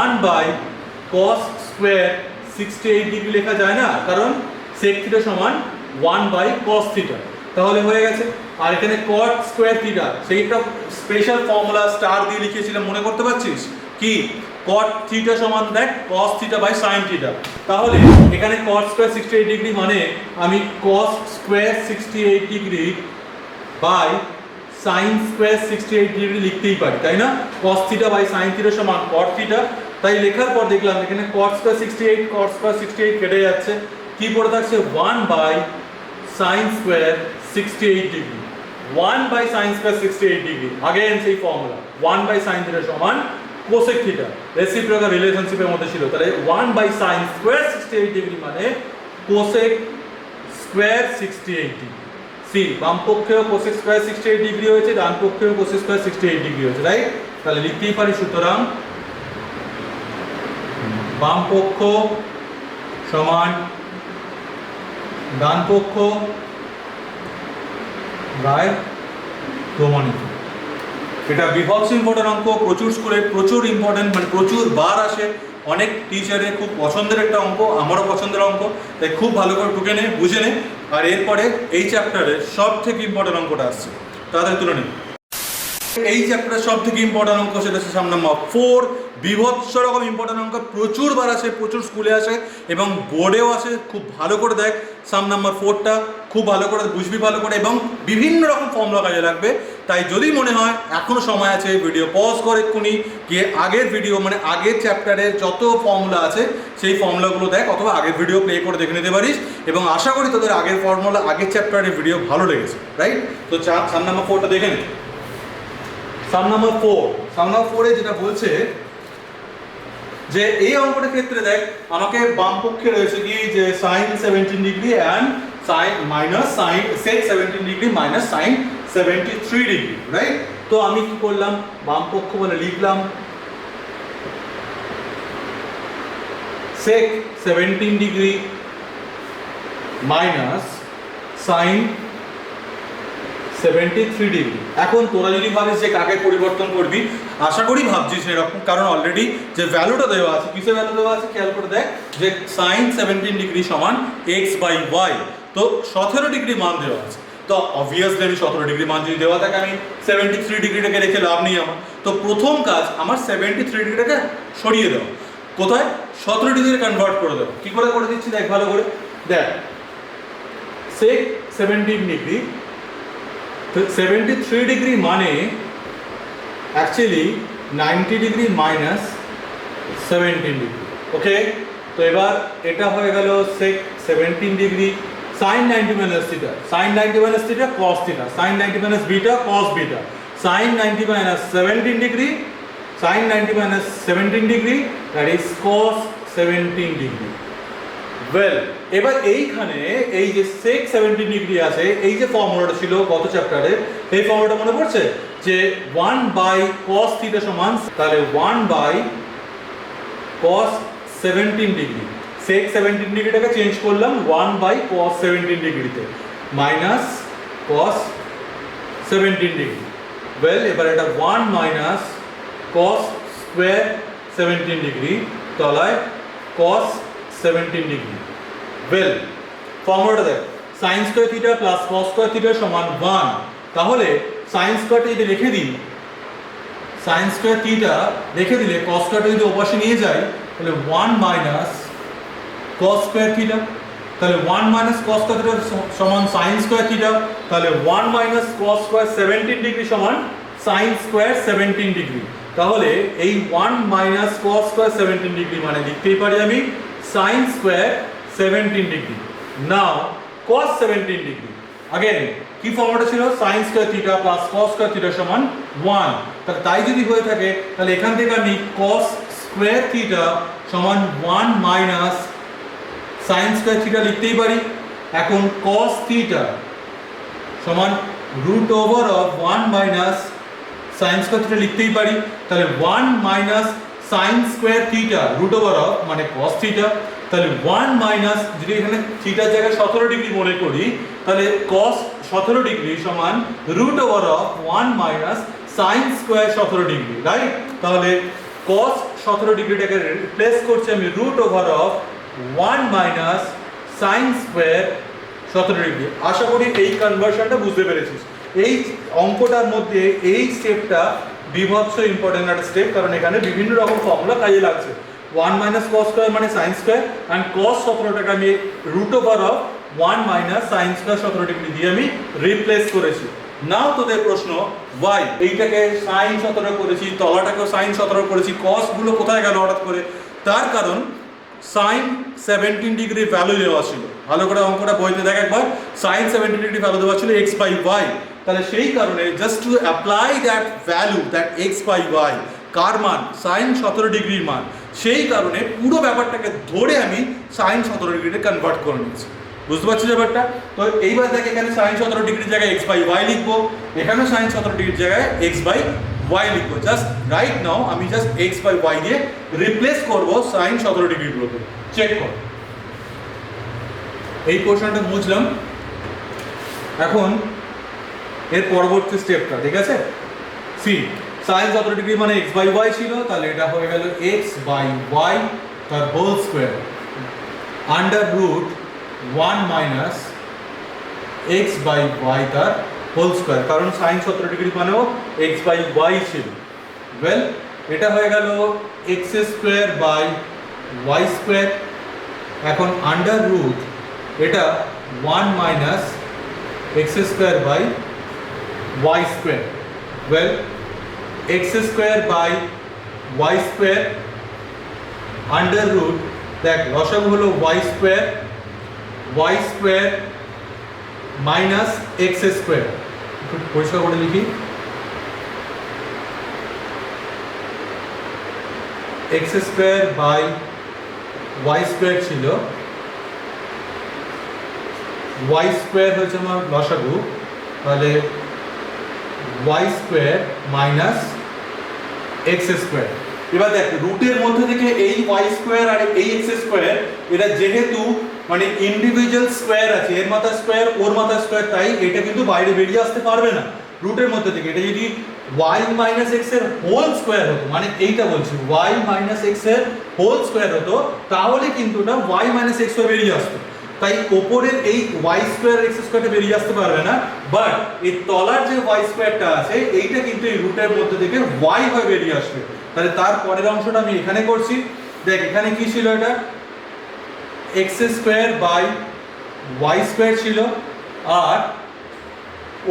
A: 1/cos স্কোয়ার 68 ডিগ্রি লেখা যায় না, কারণ সেক থিটা সমান 1/cos থিটা। তাহলে হয়ে গেছে। আর এখানে cot স্কোয়ার থিটা, সেইটা স্পেশাল ফর্মুলা স্টার দিয়ে লিখেছিলাম, মনে করতে পারছিস কি? cot থিটা সমান দেখ cos theta by sin theta. তাহলে এখানে cot স্কোয়ার 68 ডিগ্রি মানে আমি cos square 68 degree by sin square 68 degree লিখতেই পারি, তাই না? cos theta by sin theta সমান cot থিটা। তাই লেখার পর দেখলাম এখানে cot স্কোয়ার 68 cot স্কোয়ার 68 কেটে যাচ্ছে, কি পড়ে থাকছে 1/sin square 68 degree. 1/sin square 68 degree, again সেই ফর্মুলা 1/sin থিটা সমান কোসেক থিটা, রেসিপ্রোকাল রিলেশনশিপের মধ্যে ছিল। তাহলে 1/sin স্কোয়ার 68 ডিগ্রি মানে কোসেক স্কোয়ার 68 ডিগ্রি। সি, বাম পক্ষেও কোসেক স্কোয়ার 68 ডিগ্রি হয়েছে, ডান পক্ষেও কোসেক স্কোয়ার 68 ডিগ্রি হয়েছে, রাইট? তাহলে লিখতেই পারি সুতরাং বাম পক্ষ সমান ডান পক্ষ বাই প্রমাণিত। এটা বিভৎস ইম্পর্টেন্ট অঙ্ক, প্রচুর স্কুলে প্রচুর ইম্পর্টেন্ট, মানে প্রচুর বার আসে, অনেক টিচারের খুব পছন্দের একটা অঙ্ক, আমারও পছন্দের অঙ্ক। তাই খুব ভালো করে টুকে নে, বুঝে নে। আর এরপরে এই চ্যাপ্টারের সব থেকে ইম্পর্টেন্ট অঙ্কটা আসছে, তাদের তুলে নে। এই চ্যাপ্টারের সব থেকে ইম্পর্টেন্ট অঙ্ক সেটা হচ্ছে সাম নাম্বার 4। বিভৎস রকম ইম্পর্টেন্ট অঙ্ক, প্রচুর বার আসে, প্রচুর স্কুলে আসে এবং বোর্ডেও আসে। খুব ভালো করে দেখ সাম নাম্বার 4টা, খুব ভালো করে বুঝবি ভালো করে, এবং বিভিন্ন রকম ফর্মুলা কাজে লাগবে। তাই যদি মনে হয় এখনো সময় আছে, ভিডিও পজ করে এক্ষুনি গিয়ে আগের ভিডিও, মানে আগের চ্যাপ্টারের যত ফর্মুলা আছে সেই ফর্মুলাগুলো দেখ, অথবা আগের ভিডিও প্লে করে দেখে নিতে পারিস। এবং আশা করি তোদের আগের ফর্মুলা, আগের চ্যাপ্টারের ভিডিও ভালো লেগেছে, রাইট? তো সাম নাম্বার 4টা দেখে নে। সাম নাম্বার 4, সাম নাম্বার 4 এ যেটা বলছে যে এই অঙ্কটার ক্ষেত্রে দেখ আমাকে বাম পক্ষে রয়েছে কি যে sin 17 degree and sin minus sin sec 17 degree minus sin 73 degree, right? তো আমি কি করলাম, বাম পক্ষ বলে লিখলাম sec 17 degree minus sin 73 degree. এখন তোরা যদি ভাবিস যে কাকে পরিবর্তন করবি, আশা করি ভাবছিস এরকম, কারণ অলরেডি যে ভ্যালুটা দেওয়া আছে, কিসের ভ্যালু দেওয়া আছে খেয়াল করে দেখ, যে sin 17 ডিগ্রি সমান x/y। তো 17 ডিগ্রি মান দেওয়া আছে, তো অবভিয়াসলি আমি 17 ডিগ্রি মান যদি দেওয়া থাকে, আমি 73 ডিগ্রিটাকে রেখে লাভ নেই আমার। তো প্রথম কাজ আমার 73 ডিগ্রিটাকে সরিয়ে দেওয়া, কোথায় 17 ডিগ্রি কনভার্ট করে দেবো। কি করে করে দিচ্ছি দেখ ভালো করে, দেখ sec 17 ডিগ্রি, তো 73 ডিগ্রি মানে অ্যাকচুয়ালি 90 ডিগ্রি মাইনাস 17 ডিগ্রি, ওকে? তো এবার এটা হয়ে গেল sec 17 degree sin 90 minus theta, sin 90 minus theta cos theta, sin 90 minus beta cos beta, sin 90 minus 17 degree, sin 90 minus 17 degree, that is cos 17 degree. Well, এবার এইখানে এই যে sec 17 ডিগ্রি আছে, এই যে ফর্মুলাটা ছিল গত চ্যাপ্টারে, এই ফর্মুলাটা মনে পড়ছে যে 1/cos থিটা সমান, তাহলে 1/cos 17 ডিগ্রি, sec 17 ডিগ্রিটাকে চেঞ্জ করলাম 1/cos 17 ডিগ্রিতে, মাইনাস cos 17 ডিগ্রি। ওয়েল, এবার এটা 1 মাইনাস cos স্কোয়ার 17 ডিগ্রি তলায় cos 17 ডিগ্রি। ওয়েল, ফর্মুলাটা দেখ, sin square theta plus cos square theta সমান 1। তাহলে sin স্কোয়ারটা যদি রেখে দিই, sin স্কোয়ার থিটা রেখে দিলে cos স্কোয়ারটা যদি ওপাশে নিয়ে যাই, তাহলে 1 মাইনাস cos স্কোয়ার থিটা, তাহলে 1 মাইনাস cos স্কোয়ার থিটা সমান sin স্কোয়ার থিটা, তাহলে 1 মাইনাস cos স্কোয়ার 17 ডিগ্রি সমান sin স্কোয়ার 17 ডিগ্রি। তাহলে এই 1 মাইনাস cos স্কোয়ার 17 ডিগ্রি মানে লিখতেই পারি আমি sin স্কোয়ার 17 ডিগ্রি। নাও cos 17 ডিগ্রি, अगेन কি ফর্মুলাটা ছিল, sin square theta plus cos square theta সমান 1। তাহলে তাই যদি হয়ে থাকে তাহলে এখান থেকে আমি cos স্কয়ার থিটা সমান 1 মাইনাস sin স্কয়ার থিটা লিখতেই পারি। এখন cos থিটা সমান root over of 1 minus sine square theta লিখতেই পারি, তাহলে 1 minus sine square theta root over of মানে কস থিটা, তাহলে 1 মাইনাস, যদি এখানে থিটার জায়গায় 17 ডিগ্রি মনে করি, তাহলে কস 17 ডিগ্রি সমান root over of 1 minus sine square 17 degree, right? তাহলে কস 17 ডিগ্রিটাকে রিপ্লেস করছি আমি root over of 1 minus sine square 17 degree. আশা করি এই কনভার্সনটা বুঝতে পেরেছিস। এই অঙ্কটার মধ্যে এই স্টেপটা বিভৎস ইম্পর্টেন্ট একটা স্টেপ, কারণ এখানে বিভিন্ন রকম ফর্মুলা কাজে লাগছে। 1 মাইনাস কস স্কোয়ার মানে সাইন স্কোয়ার, অ্যান্ড কস 17টাকে আমি root over of 1 minus sine square 17 degree দিয়ে আমি রিপ্লেস করেছি। নাও তোদের প্রশ্ন, ওয়াই এইটাকে সাইন 17 করেছি, তলাটাকেও সাইন 17 করেছি, কসগুলো কোথায় গেল হঠাৎ করে? তার কারণ সাইন 17 ডিগ্রি ভ্যালু দেওয়া ছিল, ভালো করে অঙ্কটা বইতে দেখ একবার, সাইন 17 ডিগ্রি ভ্যালু দেওয়া ছিল এক্স বাই ওয়াই। তাহলে সেই কারণে just to apply that value, that X by Y, কার মান? সাইন 17 ডিগ্রির মান, সেই কারণে পুরো ব্যাপারটাকে ধরে আমি সাইন 17 ডিগ্রিতে কনভার্ট করে নিয়েছি। বুঝতে পারছিস ব্যাপারটা? তো এইবার দেখ, এখানে সাইন 17 ডিগ্রির জায়গায় এক্স বাই ওয়াই লিখবো, এখানেও সাইন 17 ডিগ্রির জায়গায় এক্স বাই ওয়াই লিখবো। জাস্ট রাইট নাও আমি জাস্ট এক্স বাই ওয়াই দিয়ে রিপ্লেস করবো সাইন 17 ডিগ্রিগুলোকে। চেক কর, এই পোর্শনটা বুঝলাম। এখন এর পরবর্তী স্টেপটা, ঠিক আছে? সি, সাইন 17 ডিগ্রি মানে এক্স বাই ওয়াই ছিল, তাহলে এটা হয়ে গেল এক্স বাই ওয়াই তার whole square under root 1 minus x by y তার হোল স্কোয়ার, কারণ সাইন 17 ডিগ্রি মানেও এক্স বাই ওয়াই ছিল। ওয়েল, এটা হয়ে গেল x square by Y square. এখন আন্ডার রুট এটা 1 minus x square by Y square. Well, x square by Y square under root, দেখ লসাগু হলো y square minus x square. একটু পরিষ্কার করে লিখি, x square by Y square ছিল, ওয়াই স্কোয়ার হচ্ছে আমার লসাগু, তাহলে y square minus x square. এবার দেখ, রুটের মধ্যে থেকে এই ওয়াই স্কোয়ার আর এই এক্স স্কোয়ার, এটা যেহেতু মানে ইন্ডিভিজুয়াল স্কোয়ার আছে, এর মাথা স্কোয়ার ওর মাথা স্কোয়ার, তাই এটা কিন্তু বাইরে বেরিয়ে আসতে পারবে না রুটের মধ্যে থেকে। এটা যদি ওয়াই মাইনাস এক্স এর হোল স্কোয়ার হতো, মানে এইটা বলছি ওয়াই মাইনাস এক্স এর হোল স্কোয়ার হতো, তাহলে কিন্তু এটা ওয়াই মাইনাস এক্স হয়ে বেরিয়ে আসতো। তাই ওপরের এই ওয়াই স্কোয়ার এক্স স্কোয়ারটা বেরিয়ে আসতে পারবে না, বাট এই তলার যে ওয়াই স্কোয়ারটা আছে এইটা কিন্তু এই রুটের মধ্যে থেকে ওয়াই হয়ে বেরিয়ে আসবে। তাহলে তার পরের অংশটা আমি এখানে করছি। দেখ, এখানে কি ছিল? এটা X square by Y square ছিল, আর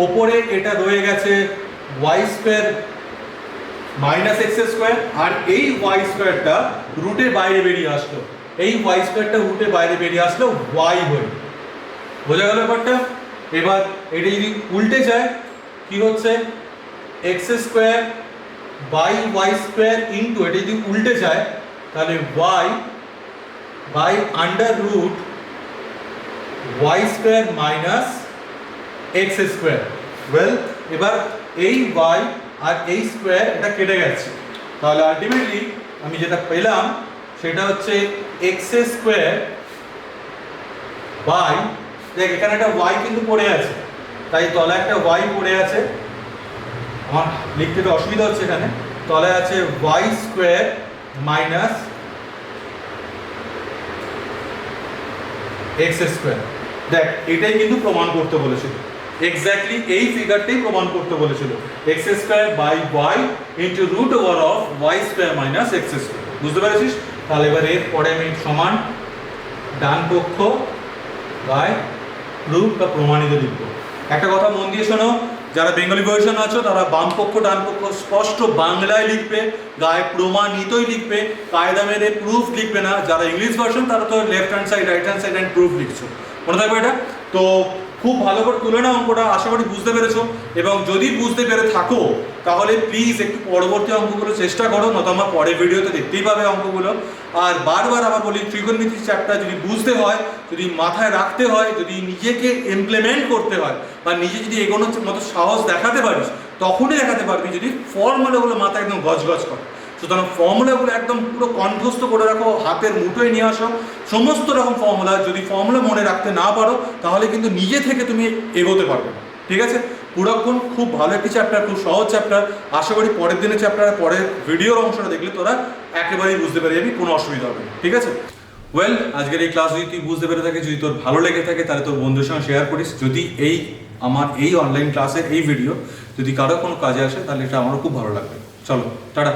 A: ওপরে এটা রয়ে গেছে Y square minus x square, আর এই ওয়াই স্কোয়ারটা রুটের বাইরে বেরিয়ে আসলো, এই ওয়াই স্কোয়ারটা রুটের বাইরে বেরিয়ে আসলো ওয়াই হয়ে। বোঝা গেল ব্যাপারটা? এবার এটা যদি উল্টে যায়, কি হচ্ছে? X square by Y square into, এটা যদি উল্টে যায় তাহলে y by under root y square minus x square. Well, এবার এই ওয়াই আর এই স্কোয়ার এটা কেটে গেছে, তাহলে আলটিমেটলি আমি যেটা পেলাম সেটা হচ্ছে এক্স স্কোয়ার বাই, দেখ এখানে একটা ওয়াই কিন্তু পড়ে আছে, তাই তলায় একটা ওয়াই পড়ে আছে, আমার লিখতে একটু অসুবিধা হচ্ছে, এখানে তলায় আছে y square minus x square. দেখ, এটাই কিন্তু প্রমাণ করতে বলেছিল, এক্স্যাক্টলি এই ফিগারটাই প্রমাণ করতে বলেছিল, x square by y into root over of y square minus x square. বুঝতে পেরেছিস? তাহলে এবার এর পরে আমি সমান ডান পক্ষ বাই প্রুফ বা প্রমাণিত লিখব। একটা কথা মন দিয়ে শোনো, যারা বেঙ্গলি ভার্সন আছো তারা বাম পক্ষ ডান পক্ষ স্পষ্ট বাংলায় লিখবে, গায়ে প্রমাণিতই লিখবে, কায়দা মেরে প্রুফ লিখবে না। যারা ইংলিশ ভার্সন তারা তো left hand side, right hand side and proof লিখছো, মনে থাকবে এটা। তো খুব ভালো করে তুলে নাও অঙ্কটা, আশা করি বুঝতে পেরেছো। এবং যদি বুঝতে পেরে থাকো তাহলে প্লিজ একটু পরবর্তী অঙ্কগুলো চেষ্টা করো, নয়তো আমার পরের ভিডিওতে দেখতেই পাবে অঙ্কগুলো। আর বারবার আবার বলি, ত্রিকোণমিতির চ্যাপ্টার যদি বুঝতে হয়, যদি মাথায় রাখতে হয়, যদি নিজেকে ইমপ্লিমেন্ট করতে হয়, বা নিজে যদি এগোনোর মতো সাহস দেখাতে পারিস, তখনই দেখাতে পারবি যদি ফর্মুলাগুলো মাথায় একদম গজগজ করে। সুতরাং ফর্মুলাগুলো একদম পুরো কণ্ঠস্থ করে রাখো, হাতের মুঠোয় নিয়ে আসো সমস্ত রকম ফর্মুলা। যদি ফর্মুলা মনে রাখতে না পারো তাহলে কিন্তু নিজে থেকে তুমি এগোতে পারবে না, ঠিক আছে? পুরক্ষণ খুব ভালো একটি চ্যাপ্টার, খুব সহজ চ্যাপ্টার। আশা করি পরের দিনের চ্যাপ্টারে, পরের ভিডিওর অংশটা দেখলে তোরা একেবারেই বুঝতে পেরে যাবি, কোনো অসুবিধা হবে না, ঠিক আছে? ওয়েল, আজকের এই ক্লাস যদি তুই বুঝতে পেরে থাকে, যদি তোর ভালো লেগে থাকে, তাহলে তোর বন্ধুর সঙ্গে শেয়ার করিস। যদি আমার এই অনলাইন ক্লাসের এই ভিডিও যদি কারো কোনো কাজে আসে, তাহলে এটা আমারও খুব ভালো লাগবে। চলো, টাটা।